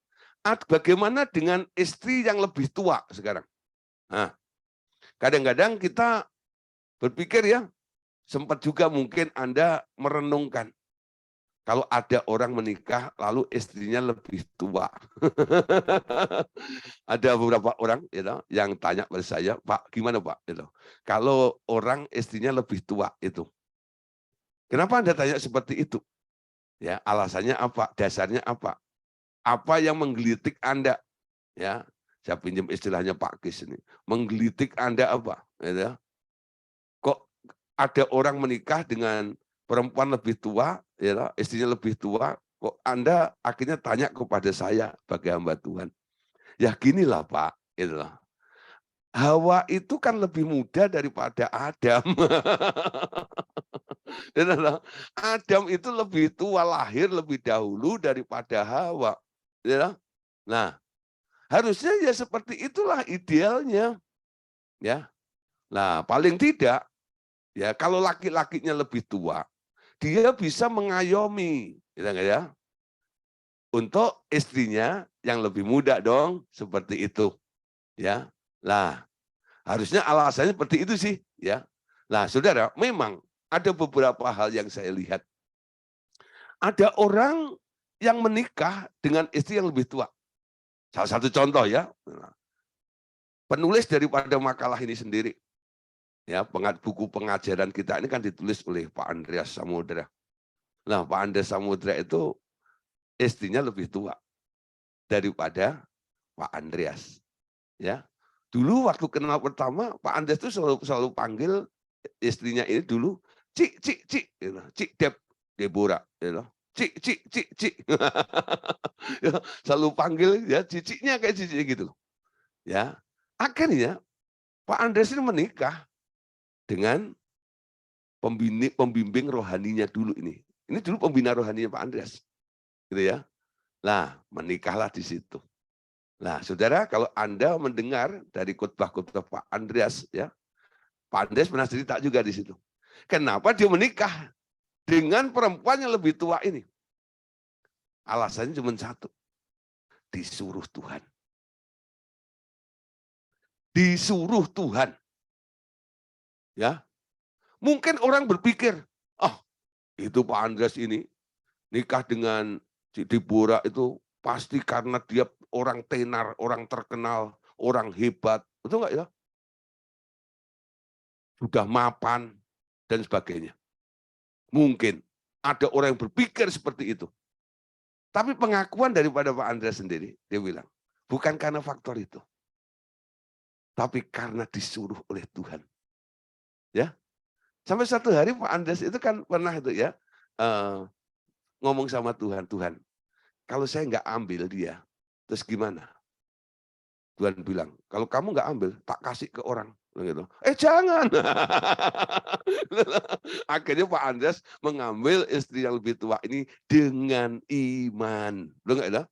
Bagaimana dengan istri yang lebih tua sekarang? Nah, kadang-kadang kita berpikir ya, sempat juga mungkin Anda merenungkan. kalau ada orang menikah lalu istrinya lebih tua. Ada beberapa orang yang tanya pada saya, Pak, gimana Pak? Kalau orang istrinya lebih tua itu, kenapa Anda tanya seperti itu? Ya, alasannya apa? Dasarnya apa? Apa yang menggelitik Anda? Ya, saya pinjam istilahnya Pak Kis ini. Menggelitik Anda apa? Kok ada orang menikah dengan perempuan lebih tua, istrinya lebih tua, kok Anda akhirnya tanya kepada saya sebagai hamba Tuhan. Ya ginilah Pak, Hawa itu kan lebih muda daripada Adam. Adam itu lebih tua, lahir lebih dahulu daripada Hawa. Nah, harusnya ya seperti itulah idealnya. Ya, nah paling tidak ya kalau laki-lakinya lebih tua, dia bisa mengayomi, ya, untuk istrinya yang lebih muda dong, seperti itu, ya. Nah, harusnya alasannya seperti itu sih, ya. Nah, saudara, memang ada beberapa hal yang saya lihat. Ada orang yang menikah dengan istri yang lebih tua. Salah satu contoh ya, penulis daripada makalah ini sendiri, ya, buku pengajaran kita ini kan ditulis oleh Pak Andreas Samudra. Nah, Pak Andreas Samudra itu istrinya lebih tua daripada Pak Andreas. Ya, dulu waktu kenal pertama, Pak Andreas itu selalu panggil istrinya ini dulu Cik, Cik, Cik, Cik Deborah, Cik, Cik, Cik, Cik. Selalu panggil ya ciciknya kayak cicik gitu. Ya, akhirnya Pak Andreas ini menikah dengan pembimbing rohaninya dulu ini. Ini dulu pembina rohaninya Pak Andreas. Gitu ya. Nah, menikahlah di situ. Nah, saudara, kalau Anda mendengar dari khotbah-khotbah Pak Andreas, ya, Pak Andreas pernah cerita juga di situ. Kenapa dia menikah dengan perempuan yang lebih tua ini? Alasannya cuma satu, disuruh Tuhan. Disuruh Tuhan. Ya, mungkin orang berpikir, itu Pak Andreas ini nikah dengan si Deborah itu pasti karena dia orang tenar, orang terkenal, orang hebat. Betul nggak ya? Sudah mapan dan sebagainya. Mungkin ada orang yang berpikir seperti itu. Tapi pengakuan daripada Pak Andreas sendiri, dia bilang, bukan karena faktor itu. Tapi karena disuruh oleh Tuhan. Ya, sampai satu hari Pak Andreas itu kan pernah itu ya, ngomong sama Tuhan, Tuhan, kalau saya nggak ambil dia, terus gimana? Tuhan bilang, kalau kamu nggak ambil, tak kasih ke orang. Gitu. Jangan. Akhirnya Pak Andreas mengambil istri yang lebih tua ini dengan iman. Belum nggak ya?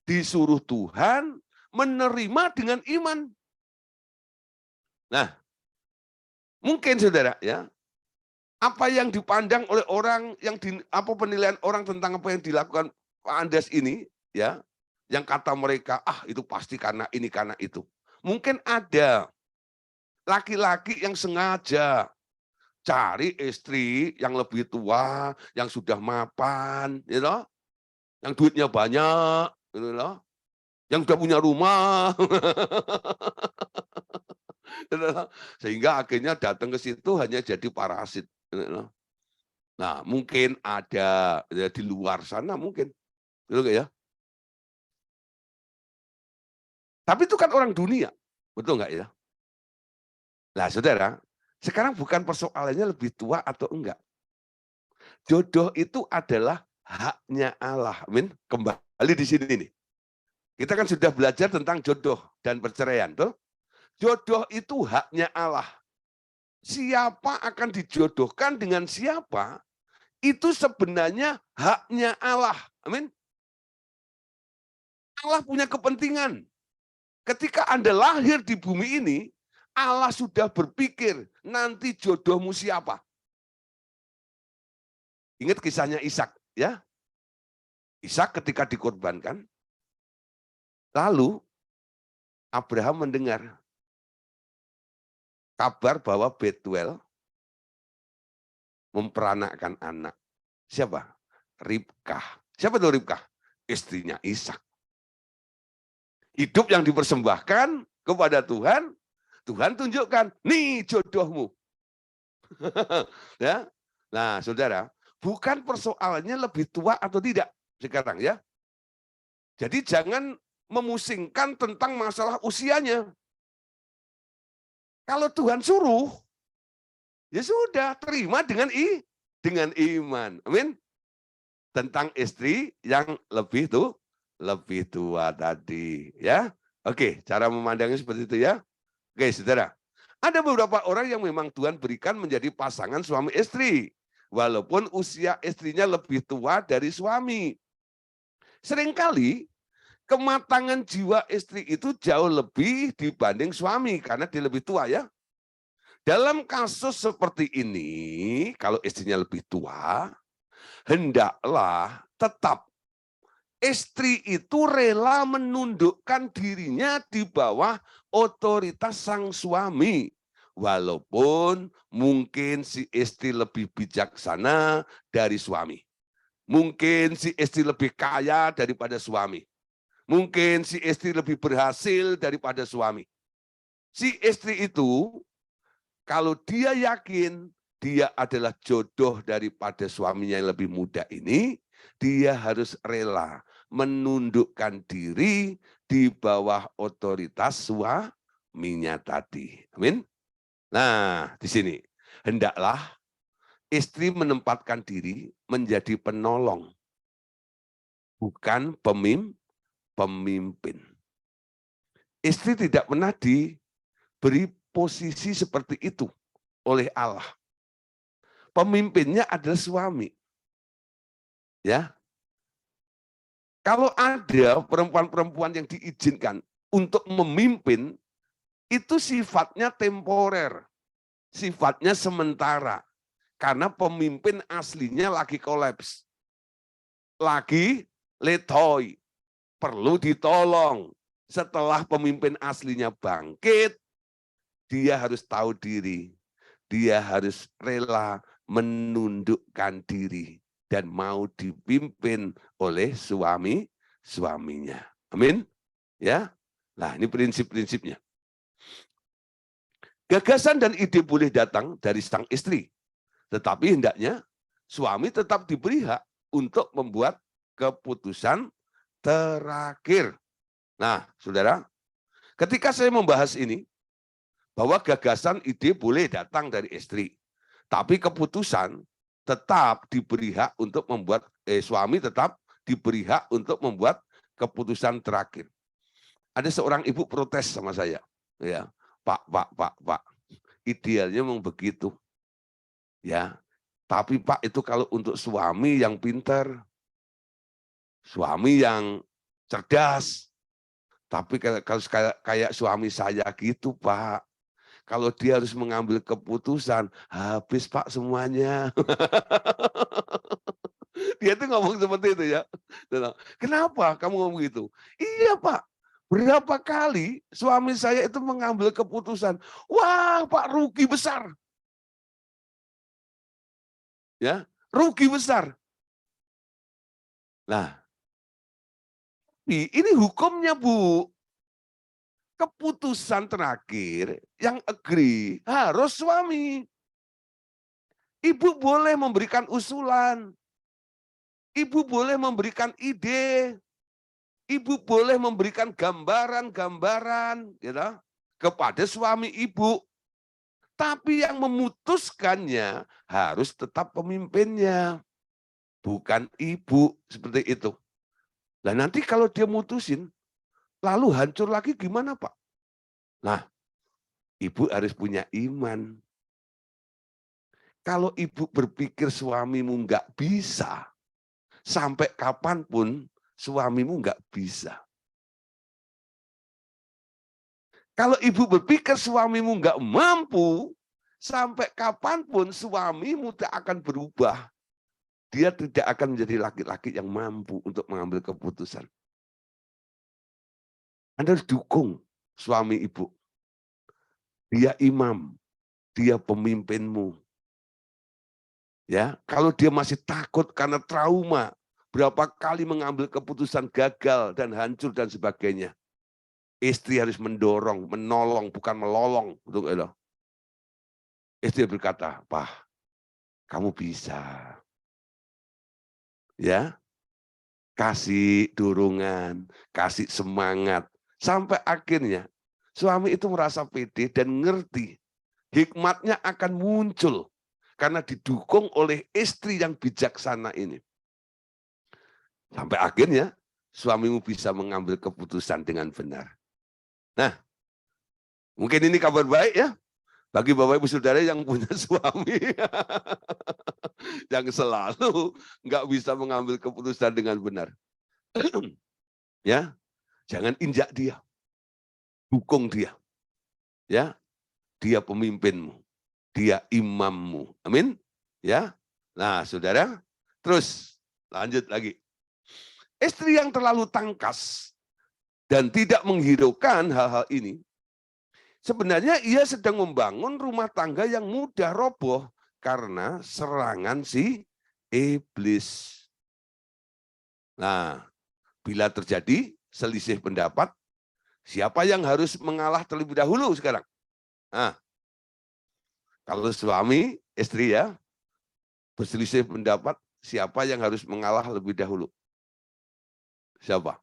Disuruh Tuhan, menerima dengan iman. Nah, mungkin saudara ya, apa yang dipandang oleh orang, apa penilaian orang tentang apa yang dilakukan Pak Andreas ini, ya, yang kata mereka, itu pasti karena ini, karena itu. Mungkin ada laki-laki yang sengaja cari istri yang lebih tua, yang sudah mapan, yang duitnya banyak, yang sudah punya rumah. Sehingga akhirnya datang ke situ hanya jadi parasit. Nah, mungkin ada ya, di luar sana mungkin. Betul nggak ya? Tapi itu kan orang dunia. Betul nggak ya? Nah, saudara, sekarang bukan persoalannya lebih tua atau enggak. Jodoh itu adalah haknya Allah. Amin. Kembali di sini nih. Kita kan sudah belajar tentang jodoh dan perceraian. Tuh. Jodoh itu haknya Allah. Siapa akan dijodohkan dengan siapa, itu sebenarnya haknya Allah. Amin. Allah punya kepentingan. Ketika Anda lahir di bumi ini, Allah sudah berpikir nanti jodohmu siapa. Ingat kisahnya Ishak, ya? Ishak ketika dikorbankan, lalu Abraham mendengar kabar bahwa Betuel memperanakkan anak. Siapa? Ribkah. Siapa itu Ribkah? Istrinya Ishak. Hidup yang dipersembahkan kepada Tuhan, Tuhan tunjukkan, nih jodohmu. Ya. Nah, saudara, bukan persoalannya lebih tua atau tidak sekarang ya. Jadi jangan memusingkan tentang masalah usianya. Kalau Tuhan suruh, ya sudah, terima dengan iman. Amin. Tentang istri yang lebih tua tadi, ya. Oke, cara memandangnya seperti itu ya. Oke, saudara. Ada beberapa orang yang memang Tuhan berikan menjadi pasangan suami istri, walaupun usia istrinya lebih tua dari suami. Seringkali kematangan jiwa istri itu jauh lebih dibanding suami karena dia lebih tua ya. Dalam kasus seperti ini, kalau istrinya lebih tua, hendaklah tetap istri itu rela menundukkan dirinya di bawah otoritas sang suami. Walaupun mungkin si istri lebih bijaksana dari suami. Mungkin si istri lebih kaya daripada suami. Mungkin si istri lebih berhasil daripada suami. Si istri itu, kalau dia yakin dia adalah jodoh daripada suaminya yang lebih muda ini, dia harus rela menundukkan diri di bawah otoritas suaminya tadi. Amin. Nah, di sini hendaklah istri menempatkan diri menjadi penolong, bukan pemimpin. Istri tidak pernah diberi posisi seperti itu oleh Allah. Pemimpinnya adalah suami. Ya. Kalau ada perempuan-perempuan yang diizinkan untuk memimpin, itu sifatnya temporer, sifatnya sementara. Karena pemimpin aslinya lagi kolaps, lagi letoy, perlu ditolong. Setelah pemimpin aslinya bangkit, dia harus tahu diri, dia harus rela menundukkan diri dan mau dipimpin oleh suaminya. Amin. Ya. Nah, ini prinsip-prinsipnya. Gagasan dan ide boleh datang dari sang istri, tetapi hendaknya suami tetap diberi hak untuk membuat keputusan terakhir. Nah, saudara, ketika saya membahas ini, bahwa gagasan ide boleh datang dari istri, tapi keputusan tetap diberi hak untuk membuat, suami tetap diberi hak untuk membuat keputusan terakhir. Ada seorang ibu protes sama saya, ya, Pak, idealnya memang begitu, ya. Tapi Pak, itu kalau untuk suami yang pintar, suami yang cerdas. Tapi kalau kayak suami saya gitu, Pak. Kalau dia harus mengambil keputusan, habis Pak semuanya. Dia tuh ngomong seperti itu ya. Kenapa kamu ngomong gitu? Iya Pak, berapa kali suami saya itu mengambil keputusan, wah Pak rugi besar. Ya, rugi besar. Nah, ini hukumnya Bu. Keputusan terakhir yang agree harus suami. Ibu boleh memberikan usulan. Ibu boleh memberikan ide. Ibu boleh memberikan gambaran-gambaran gitu, kepada suami ibu. Tapi yang memutuskannya harus tetap pemimpinnya. Bukan ibu seperti itu. Nah nanti kalau dia mutusin, lalu hancur lagi gimana Pak? Nah, ibu harus punya iman. Kalau ibu berpikir suamimu nggak bisa, sampai kapanpun suamimu nggak bisa. Kalau ibu berpikir suamimu nggak mampu, sampai kapanpun suamimu tak akan berubah. Dia tidak akan menjadi laki-laki yang mampu untuk mengambil keputusan. Anda harus dukung suami ibu. Dia imam, dia pemimpinmu. Ya, kalau dia masih takut karena trauma, berapa kali mengambil keputusan gagal dan hancur dan sebagainya. Istri harus mendorong, menolong, bukan melolong. Betul, istri berkata, "Pak, kamu bisa." Ya, kasih dorongan, kasih semangat. Sampai akhirnya suami itu merasa pede dan ngerti. Hikmatnya akan muncul karena didukung oleh istri yang bijaksana ini. Sampai akhirnya suamimu bisa mengambil keputusan dengan benar. Nah, mungkin ini kabar baik ya bagi Bapak Ibu Saudara yang punya suami yang selalu nggak bisa mengambil keputusan dengan benar. Ya, jangan injak dia, dukung dia. Ya, dia pemimpinmu, dia imammu. Amin. Ya. Nah, Saudara, terus lanjut lagi. Istri yang terlalu tangkas dan tidak menghiraukan hal-hal ini, sebenarnya ia sedang membangun rumah tangga yang mudah roboh karena serangan si iblis. Nah, bila terjadi selisih pendapat, siapa yang harus mengalah terlebih dahulu sekarang? Nah, kalau suami, istri ya, berselisih pendapat, siapa yang harus mengalah lebih dahulu? Siapa?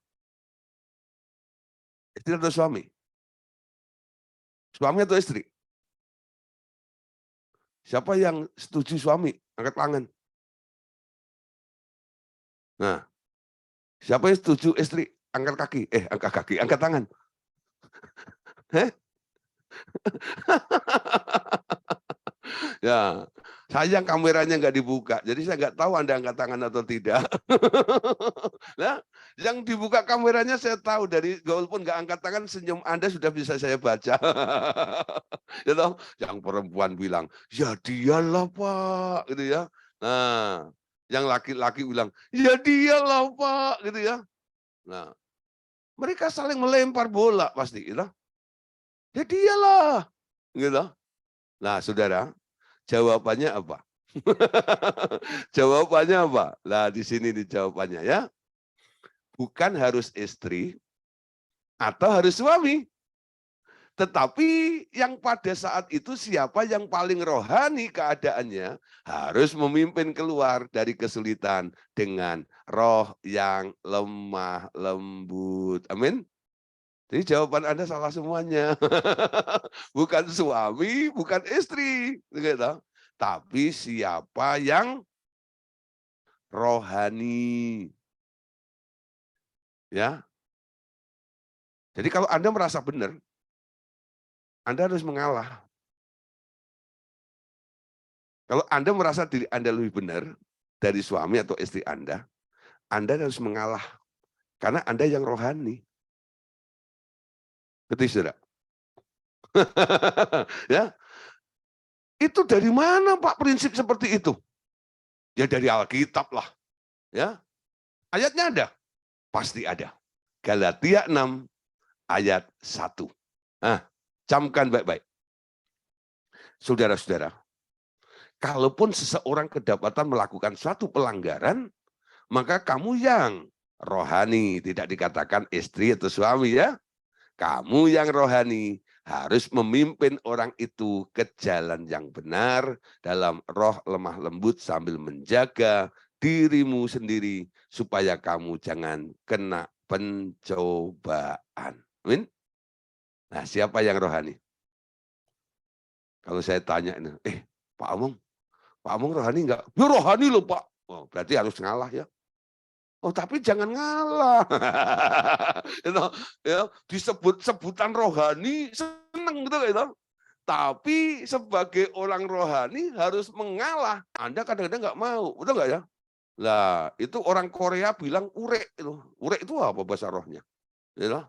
Istri atau suami? Suami atau istri? Siapa yang setuju suami? Angkat tangan. Nah, siapa yang setuju istri? Angkat kaki. Angkat kaki, angkat tangan. Ya, sayang kameranya nggak dibuka, jadi saya nggak tahu Anda angkat tangan atau tidak. Nah, yang dibuka kameranya saya tahu dari walaupun nggak angkat tangan, senyum Anda sudah bisa saya baca. Ya toh, yang perempuan bilang, ya dialah Pak, gitu ya. Nah, yang laki-laki bilang, ya dialah Pak, gitu ya. Nah, mereka saling melempar bola pasti, gitu. Ya dialah, gitu. Nah, saudara, jawabannya apa? Jawabannya apa? Nah, di sini nih jawabannya ya. Bukan harus istri atau harus suami. Tetapi yang pada saat itu siapa yang paling rohani keadaannya harus memimpin keluar dari kesulitan dengan roh yang lemah lembut. Amin. Jadi jawaban Anda salah semuanya. Bukan suami, bukan istri. Gitu. Tapi siapa yang rohani. Ya. Jadi kalau Anda merasa benar, Anda harus mengalah. Kalau Anda merasa diri Anda lebih benar dari suami atau istri Anda harus mengalah. Karena Anda yang rohani. Betul, saudara? Ya, itu dari mana Pak prinsip seperti itu? Ya dari Alkitab lah. Ya, ayatnya ada? Pasti ada. Galatia 6 ayat 1. Nah, camkan baik-baik. Saudara-saudara, kalaupun seseorang kedapatan melakukan suatu pelanggaran, maka kamu yang rohani, tidak dikatakan istri atau suami ya. Kamu yang rohani harus memimpin orang itu ke jalan yang benar dalam roh lemah lembut sambil menjaga dirimu sendiri supaya kamu jangan kena pencobaan. Amin. Nah, siapa yang rohani? Kalau saya tanya, Pak Among rohani enggak? Ya rohani loh Pak. Oh, berarti harus ngalah ya. Oh, tapi jangan ngalah. Gitu, ya, disebut sebutan rohani seneng gitu gitu. Tapi sebagai orang rohani harus mengalah. Anda kadang-kadang nggak mau, betul nggak ya? Lah, itu orang Korea bilang urek itu. Urek itu apa bahasa rohnya? Gitu.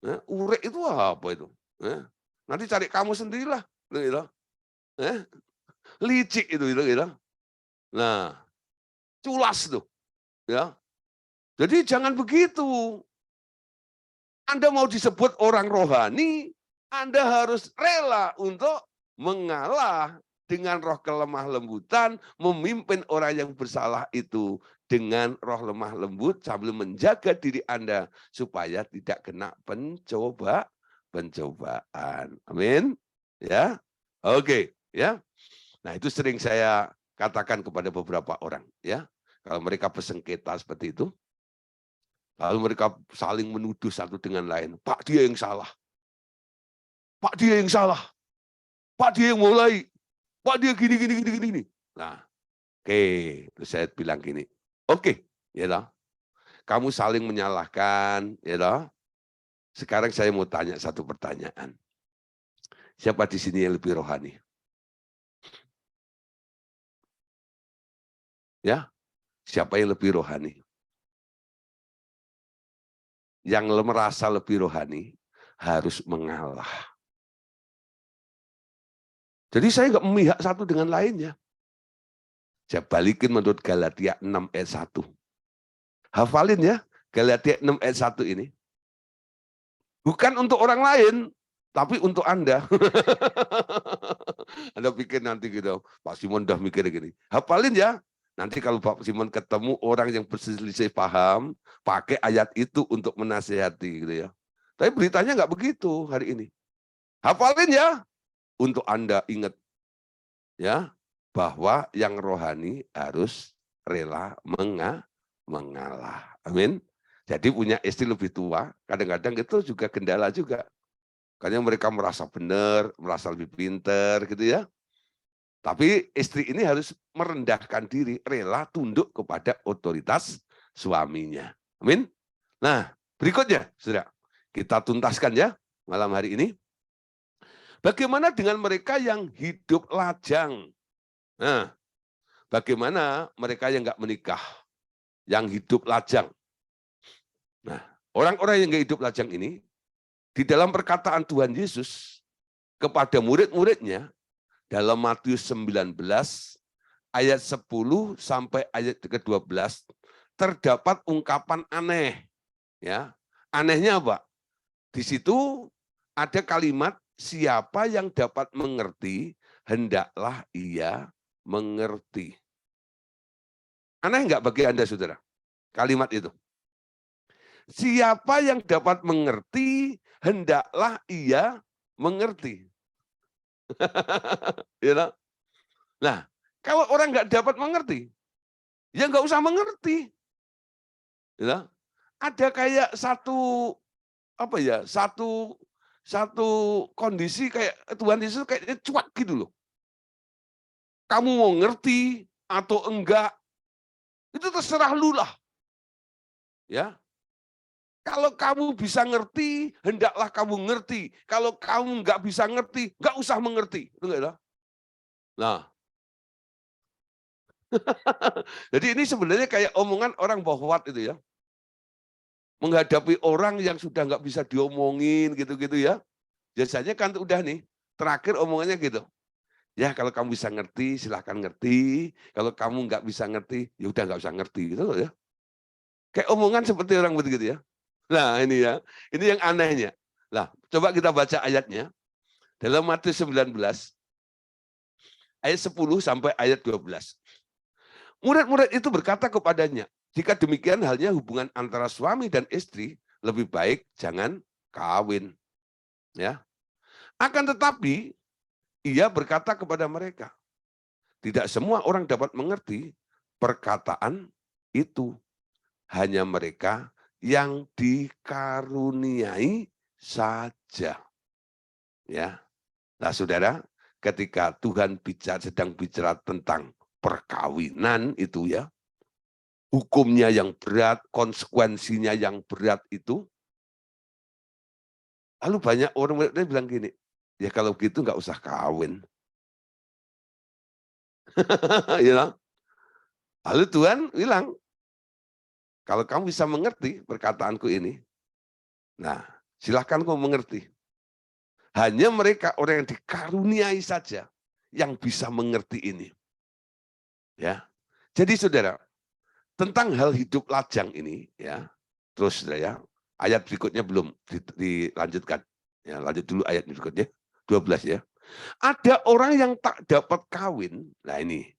Ya, urek itu apa itu? Ya. Nanti cari kamu sendirilah, gitu. Ya. Licik itu gitu. Nah, culas tuh, ya. Jadi jangan begitu. Anda mau disebut orang rohani, Anda harus rela untuk mengalah. dengan roh kelemah lembutan, memimpin orang yang bersalah itu dengan roh lemah lembut sambil menjaga diri Anda supaya tidak kena pencobaan. Amin. Ya. Oke, ya. Nah, itu sering saya katakan kepada beberapa orang, ya. Kalau mereka bersengketa seperti itu, lalu mereka saling menuduh satu dengan lain. Pak, dia yang salah. Pak, dia yang salah. Pak, dia yang mulai. Pak, dia gini. Nah, oke, terus saya bilang gini. Oke, ya toh. Kamu saling menyalahkan, ya toh. Sekarang saya mau tanya satu pertanyaan. Siapa di sini yang lebih rohani? Ya, siapa yang lebih rohani? Yang merasa lebih rohani harus mengalah. Jadi saya nggak memihak satu dengan lainnya. Saya balikin menurut Galatia 6 ayat 1. Hafalin ya, Galatia 6 ayat 1 ini. Bukan untuk orang lain, tapi untuk Anda. Anda pikir nanti gitu, Pak Simon udah mikir gini. Hafalin ya, nanti kalau Pak Simon ketemu orang yang berselisih paham, pakai ayat itu untuk menasihati gitu ya. Tapi beritanya nggak begitu hari ini. Hafalin ya, untuk Anda ingat ya, bahwa yang rohani harus rela mengalah. Amin. Jadi punya istri lebih tua, kadang-kadang itu juga kendala juga. Karena mereka merasa benar, merasa lebih pintar gitu ya. Tapi istri ini harus merendahkan diri, rela tunduk kepada otoritas suaminya. Amin. Nah, berikutnya, Saudara, kita tuntaskan ya malam hari ini. Bagaimana dengan mereka yang hidup lajang? Nah, bagaimana mereka yang nggak menikah, yang hidup lajang? Nah, orang-orang yang nggak hidup lajang ini, di dalam perkataan Tuhan Yesus kepada murid-muridnya, dalam Matius 19, ayat 10 sampai ayat ke-12, terdapat ungkapan aneh. Ya, anehnya apa? Di situ ada kalimat, siapa yang dapat mengerti, hendaklah ia mengerti. Aneh enggak bagi Anda, saudara? Kalimat itu. Siapa yang dapat mengerti, hendaklah ia mengerti. Nah, kalau orang nggak dapat mengerti, ya nggak usah mengerti. Ada kayak satu apa ya, satu kondisi kayak Tuhan Yesus kayaknya cuak gitu loh. Kamu mau ngerti atau enggak, itu terserah lu lah. Ya. Kalau kamu bisa ngerti, hendaklah kamu ngerti. Kalau kamu nggak bisa ngerti, nggak usah mengerti. Itu enggak? Nah, jadi ini sebenarnya kayak omongan orang bohwat itu ya. Menghadapi orang yang sudah nggak bisa diomongin gitu-gitu ya. Biasanya kan udah nih, terakhir omongannya gitu. Ya kalau kamu bisa ngerti, silahkan ngerti. Kalau kamu nggak bisa ngerti, ya udah nggak usah ngerti gitu loh ya. Kayak omongan seperti orang begitu ya. Nah ini ya, ini yang anehnya. Nah, coba kita baca ayatnya. Dalam Matius 19, ayat 10 sampai ayat 12. Murid-murid itu berkata kepadanya, jika demikian halnya hubungan antara suami dan istri, lebih baik jangan kawin. Ya. Akan tetapi, ia berkata kepada mereka, tidak semua orang dapat mengerti perkataan itu. Hanya mereka yang dikaruniai saja. Ya. Nah, saudara, ketika Tuhan sedang bicara tentang perkawinan itu ya, hukumnya yang berat, konsekuensinya yang berat itu, lalu banyak orang bilang gini, ya kalau gitu nggak usah kawin. Ya. Lalu Tuhan bilang, kalau kamu bisa mengerti perkataanku ini, nah silahkan kamu mengerti. Hanya mereka orang yang dikaruniai saja yang bisa mengerti ini. Ya, jadi saudara, tentang hal hidup lajang ini, ya, terus saudara ya, ayat berikutnya belum dilanjutkan. Ya, lanjut dulu ayat berikutnya, 12 ya. Ada orang yang tak dapat kawin, nah ini,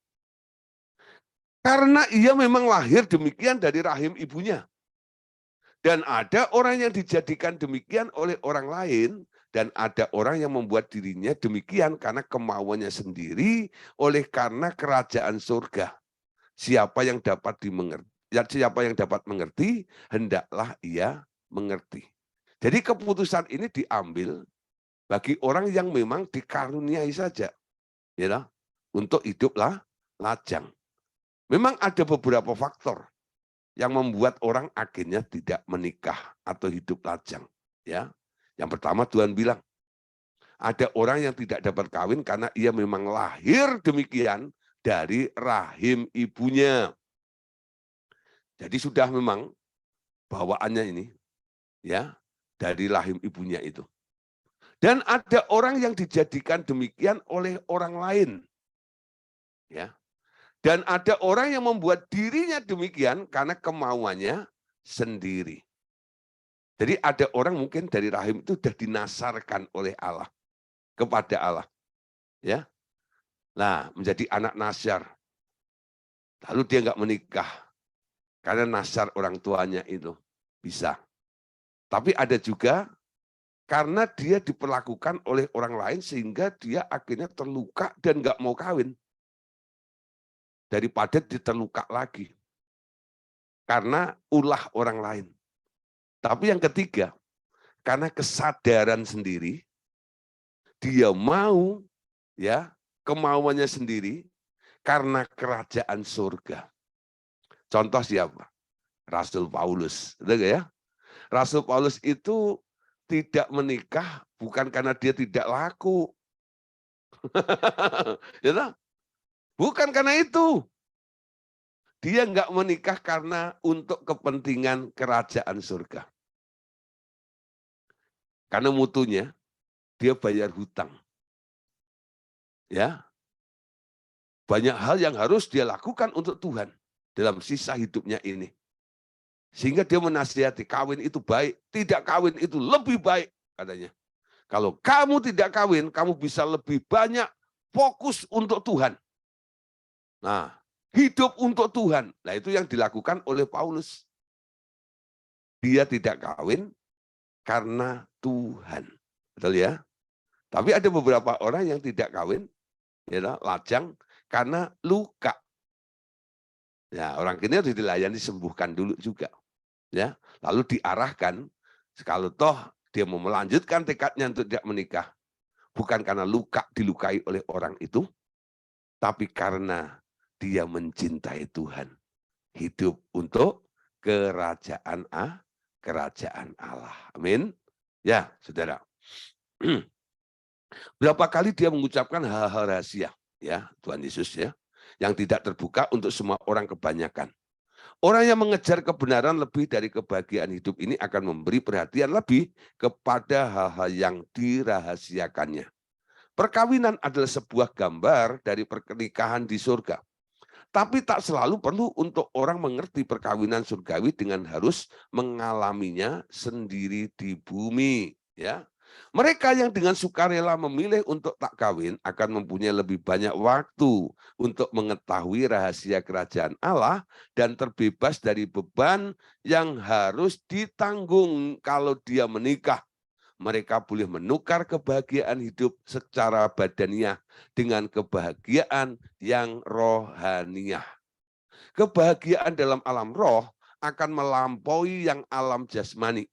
karena ia memang lahir demikian dari rahim ibunya. Dan ada orang yang dijadikan demikian oleh orang lain, dan ada orang yang membuat dirinya demikian karena kemauannya sendiri, oleh karena kerajaan surga. Siapa yang dapat mengerti, hendaklah ia mengerti. Jadi keputusan ini diambil bagi orang yang memang dikaruniai saja, ya, untuk hiduplah lajang. Memang ada beberapa faktor yang membuat orang akhirnya tidak menikah atau hidup lajang. Ya, yang pertama Tuhan bilang, ada orang yang tidak dapat kawin karena ia memang lahir demikian dari rahim ibunya. Jadi sudah memang bawaannya ini, ya, dari rahim ibunya itu. Dan ada orang yang dijadikan demikian oleh orang lain, ya. Dan ada orang yang membuat dirinya demikian karena kemauannya sendiri. Jadi ada orang mungkin dari rahim itu sudah dinasarkan oleh Allah kepada Allah, ya. Nah, menjadi anak nasar. Lalu dia nggak menikah karena nasar orang tuanya itu bisa. Tapi ada juga karena dia diperlakukan oleh orang lain sehingga dia akhirnya terluka dan nggak mau kawin. Daripada dia terluka lagi karena ulah orang lain. Tapi yang ketiga, karena kesadaran sendiri, dia mau, ya, kemauannya sendiri karena kerajaan surga. Contoh siapa? Rasul Paulus, ya. Rasul Paulus itu tidak menikah bukan karena dia tidak laku. Ya, bukan karena itu. Dia nggak menikah karena untuk kepentingan kerajaan surga. Karena mutunya, dia bayar hutang. Ya, banyak hal yang harus dia lakukan untuk Tuhan dalam sisa hidupnya ini. Sehingga dia menasihati, kawin itu baik, tidak kawin itu lebih baik, katanya. Kalau kamu tidak kawin, kamu bisa lebih banyak fokus untuk Tuhan. Nah, hidup untuk Tuhan. Nah, itu yang dilakukan oleh Paulus. Dia tidak kawin karena Tuhan. Betul ya? Tapi ada beberapa orang yang tidak kawin, ya, lajang, karena luka. Ya, orang ini harus dilayani, disembuhkan dulu juga. Ya, lalu diarahkan, kalau toh dia mau melanjutkan tekadnya untuk tidak menikah, bukan karena luka dilukai oleh orang itu, tapi karena dia mencintai Tuhan. Hidup untuk kerajaan Allah. Amin. Ya, saudara. Berapa kali dia mengucapkan hal-hal rahasia, ya, Tuhan Yesus, ya, yang tidak terbuka untuk semua orang kebanyakan. Orang yang mengejar kebenaran lebih dari kebahagiaan hidup ini akan memberi perhatian lebih kepada hal-hal yang dirahasiakannya. Perkawinan adalah sebuah gambar dari pernikahan di surga. Tapi tak selalu perlu untuk orang mengerti perkawinan surgawi dengan harus mengalaminya sendiri di bumi. Ya, mereka yang dengan sukarela memilih untuk tak kawin akan mempunyai lebih banyak waktu untuk mengetahui rahasia kerajaan Allah dan terbebas dari beban yang harus ditanggung kalau dia menikah. Mereka boleh menukar kebahagiaan hidup secara badaniah dengan kebahagiaan yang rohaniah. Kebahagiaan dalam alam roh akan melampaui yang alam jasmani.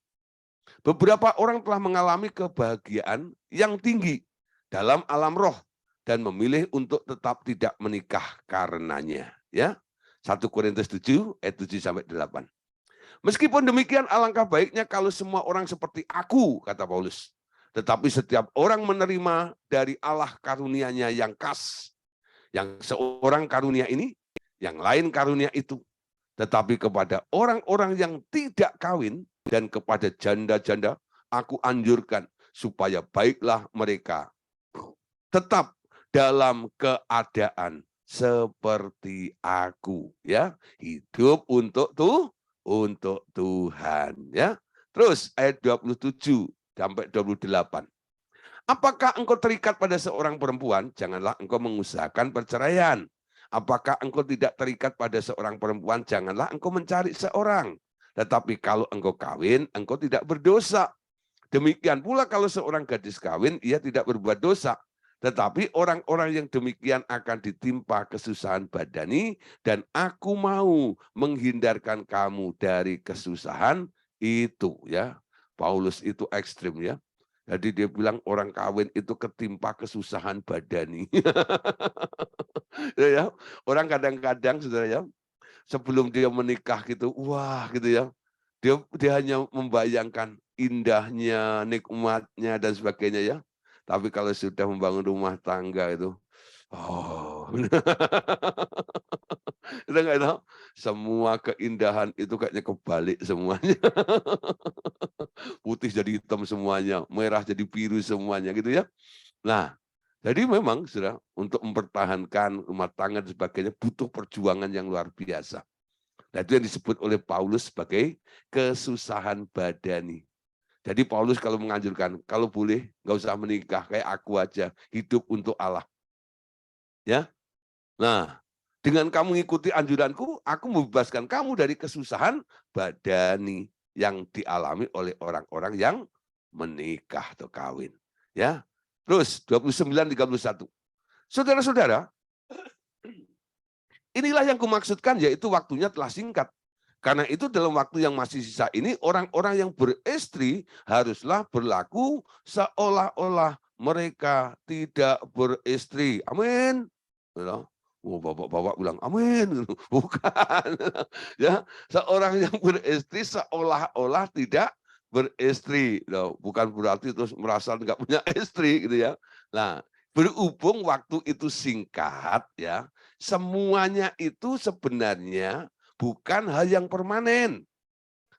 Beberapa orang telah mengalami kebahagiaan yang tinggi dalam alam roh dan memilih untuk tetap tidak menikah karenanya. Ya, 1 Korintus 7 ayat 7 sampai 8. Meskipun demikian, alangkah baiknya kalau semua orang seperti aku, kata Paulus. Tetapi setiap orang menerima dari Allah karunia-Nya yang khas. Yang seorang karunia ini, yang lain karunia itu. Tetapi kepada orang-orang yang tidak kawin dan kepada janda-janda, aku anjurkan supaya baiklah mereka tetap dalam keadaan seperti aku, ya, hidup untuk Tuhan, ya. Terus ayat 27 sampai 28. Apakah engkau terikat pada seorang perempuan? Janganlah engkau mengusahakan perceraian. Apakah engkau tidak terikat pada seorang perempuan? Janganlah engkau mencari seorang. Tetapi kalau engkau kawin, engkau tidak berdosa. Demikian pula kalau seorang gadis kawin, ia tidak berbuat dosa. Tetapi orang-orang yang demikian akan ditimpa kesusahan badani, dan aku mau menghindarkan kamu dari kesusahan itu. Ya, Paulus itu ekstrim ya. Jadi dia bilang orang kawin itu ketimpa kesusahan badani. Ya, orang kadang-kadang saudara ya, sebelum dia menikah gitu, wah gitu ya, dia hanya membayangkan indahnya, nikmatnya dan sebagainya ya. Tapi kalau sudah membangun rumah tangga itu, oh, kita nggak tahu. Semua keindahan itu kayaknya kebalik semuanya. Putih jadi hitam semuanya, merah jadi biru semuanya gitu ya. Nah, jadi memang sudah untuk mempertahankan rumah tangga dan sebagainya butuh perjuangan yang luar biasa. Nah, itu yang disebut oleh Paulus sebagai kesusahan badani. Jadi Paulus kalau menganjurkan, kalau boleh nggak usah menikah, kayak aku aja, hidup untuk Allah. Ya, nah dengan kamu mengikuti anjuranku, aku membebaskan kamu dari kesusahan badani yang dialami oleh orang-orang yang menikah atau kawin. Ya, terus 29:31. Saudara-saudara, inilah yang kumaksudkan, yaitu waktunya telah singkat. Karena itu dalam waktu yang masih sisa ini, orang-orang yang beristri haruslah berlaku seolah-olah mereka tidak beristri. Amin. Oh, bapak-bapak bilang amin. Bukan. Ya, seorang yang beristri seolah-olah tidak beristri. Bukan berarti terus merasa nggak punya istri gitu ya. Nah, berhubung waktu itu singkat ya, semuanya itu sebenarnya bukan hal yang permanen.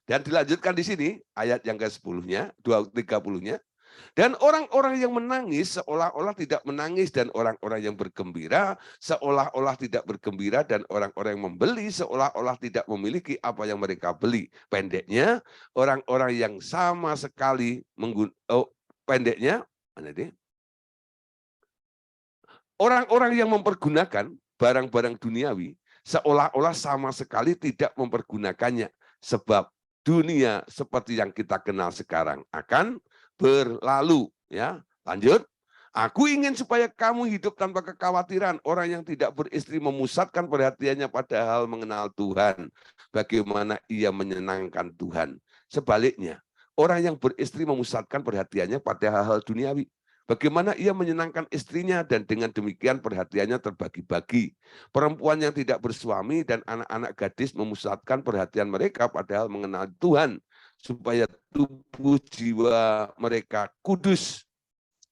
Dan dilanjutkan di sini, ayat yang ke-10-nya, 30-nya. Dan orang-orang yang menangis seolah-olah tidak menangis, dan orang-orang yang bergembira seolah-olah tidak bergembira, dan orang-orang yang membeli seolah-olah tidak memiliki apa yang mereka beli. Pendeknya, orang-orang yang sama sekali pendeknya, mana ini? Orang-orang yang mempergunakan barang-barang duniawi seolah-olah sama sekali tidak mempergunakannya, sebab dunia seperti yang kita kenal sekarang akan berlalu. Ya, lanjut. Aku ingin supaya kamu hidup tanpa kekhawatiran. Orang yang tidak beristri memusatkan perhatiannya pada hal mengenal Tuhan, bagaimana ia menyenangkan Tuhan. Sebaliknya, orang yang beristri memusatkan perhatiannya pada hal-hal duniawi, bagaimana ia menyenangkan istrinya, dan dengan demikian perhatiannya terbagi-bagi. Perempuan yang tidak bersuami dan anak-anak gadis memusatkan perhatian mereka padahal mengenal Tuhan, supaya tubuh jiwa mereka kudus.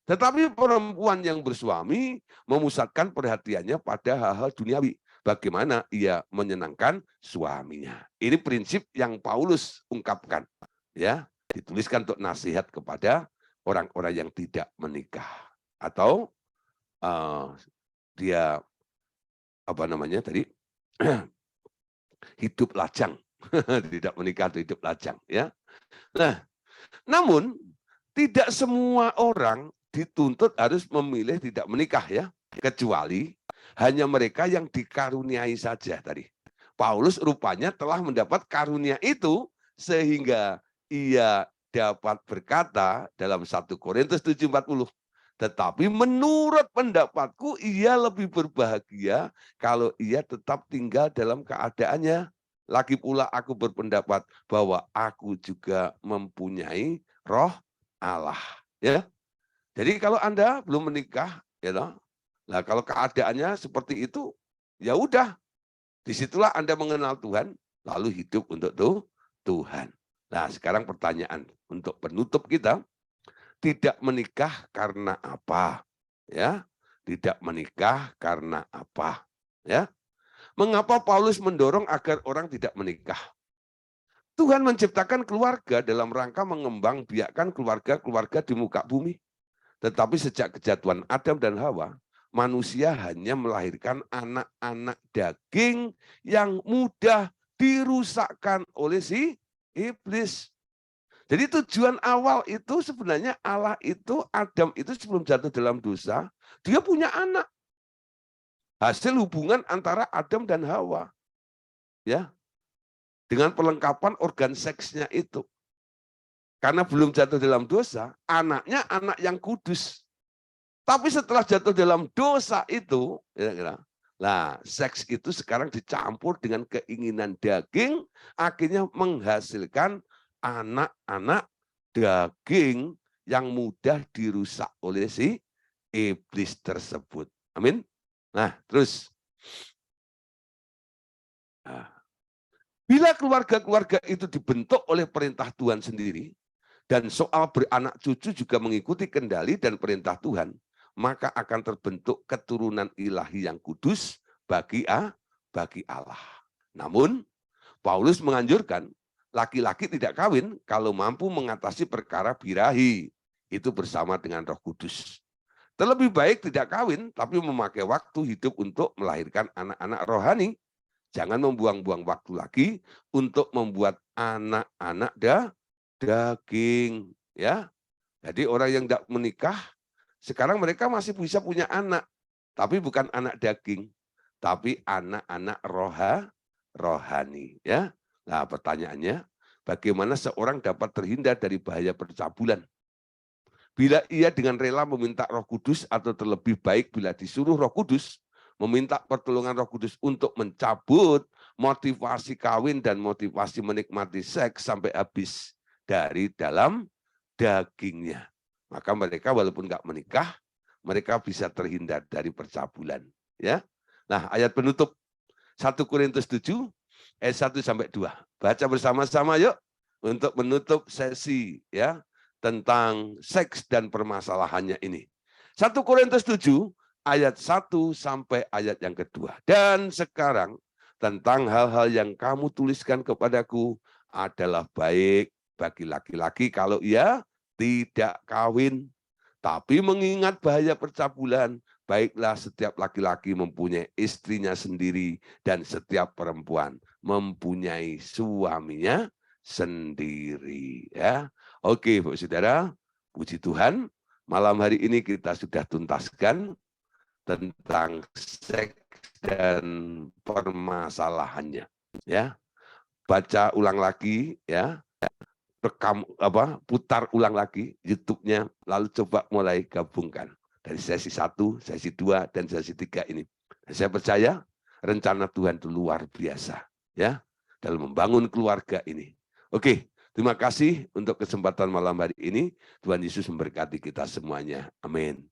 Tetapi perempuan yang bersuami memusatkan perhatiannya pada hal-hal duniawi, bagaimana ia menyenangkan suaminya. Ini prinsip yang Paulus ungkapkan, ya, dituliskan untuk nasihat kepada orang-orang yang tidak menikah atau dia apa namanya tadi hidup lajang, tidak menikah atau hidup lajang, ya. Nah, namun tidak semua orang dituntut harus memilih tidak menikah ya, kecuali hanya mereka yang dikaruniai saja tadi. Paulus rupanya telah mendapat karunia itu sehingga ia dapat berkata dalam 1 Korintus 7:40, tetapi menurut pendapatku ia lebih berbahagia kalau ia tetap tinggal dalam keadaannya. Lagi pula aku berpendapat bahwa aku juga mempunyai roh Allah. Ya, jadi kalau Anda belum menikah, ya toh, nah kalau keadaannya seperti itu, ya udah, disitulah Anda mengenal Tuhan, lalu hidup untuk Tuhan. Nah, sekarang pertanyaan untuk penutup kita, tidak menikah karena apa? Ya, tidak menikah karena apa? Ya, mengapa Paulus mendorong agar orang tidak menikah? Tuhan menciptakan keluarga dalam rangka mengembangbiakkan keluarga-keluarga di muka bumi. Tetapi sejak kejatuhan Adam dan Hawa, manusia hanya melahirkan anak-anak daging yang mudah dirusakkan oleh si iblis. Jadi tujuan awal itu sebenarnya Allah itu, Adam itu sebelum jatuh dalam dosa, dia punya anak. Hasil hubungan antara Adam dan Hawa. Ya, dengan perlengkapan organ seksnya itu. Karena belum jatuh dalam dosa, anaknya anak yang kudus. Tapi setelah jatuh dalam dosa itu, nah, seks itu sekarang dicampur dengan keinginan daging, akhirnya menghasilkan anak-anak daging yang mudah dirusak oleh si iblis tersebut. Amin. Nah, terus. Nah, bila keluarga-keluarga itu dibentuk oleh perintah Tuhan sendiri, dan soal beranak cucu juga mengikuti kendali dan perintah Tuhan, maka akan terbentuk keturunan ilahi yang kudus bagi Allah. Namun, Paulus menganjurkan laki-laki tidak kawin kalau mampu mengatasi perkara birahi, itu bersama dengan Roh Kudus. Terlebih baik tidak kawin, tapi memakai waktu hidup untuk melahirkan anak-anak rohani. Jangan membuang-buang waktu lagi untuk membuat anak-anak daging, ya. Jadi orang yang tidak menikah sekarang mereka masih bisa punya anak, tapi bukan anak daging, tapi anak-anak rohani, ya. Nah, pertanyaannya, bagaimana seorang dapat terhindar dari bahaya percabulan? Bila ia dengan rela meminta Roh Kudus, atau terlebih baik bila disuruh Roh Kudus meminta pertolongan Roh Kudus untuk mencabut motivasi kawin dan motivasi menikmati seks sampai habis dari dalam dagingnya. Maka mereka walaupun nggak menikah, mereka bisa terhindar dari percabulan. Ya, nah ayat penutup 1 Korintus 7 ayat 1 sampai 2. Baca bersama-sama yuk untuk menutup sesi ya tentang seks dan permasalahannya ini. 1 Korintus 7 ayat 1 sampai ayat yang kedua. Dan sekarang tentang hal-hal yang kamu tuliskan kepadaku adalah baik bagi laki-laki kalau ia tidak kawin, tapi mengingat bahaya percabulan, baiklah setiap laki-laki mempunyai istrinya sendiri dan setiap perempuan mempunyai suaminya sendiri. Ya, oke, Bu Saudara, puji Tuhan, malam hari ini kita sudah tuntaskan tentang seks dan permasalahannya. Ya, baca ulang lagi, ya. Rekam putar ulang lagi YouTube-nya, lalu coba mulai gabungkan dari sesi 1, sesi 2 dan sesi 3 ini. Dan saya percaya rencana Tuhan itu luar biasa ya dalam membangun keluarga ini. Oke, terima kasih untuk kesempatan malam hari ini. Tuhan Yesus memberkati kita semuanya. Amin.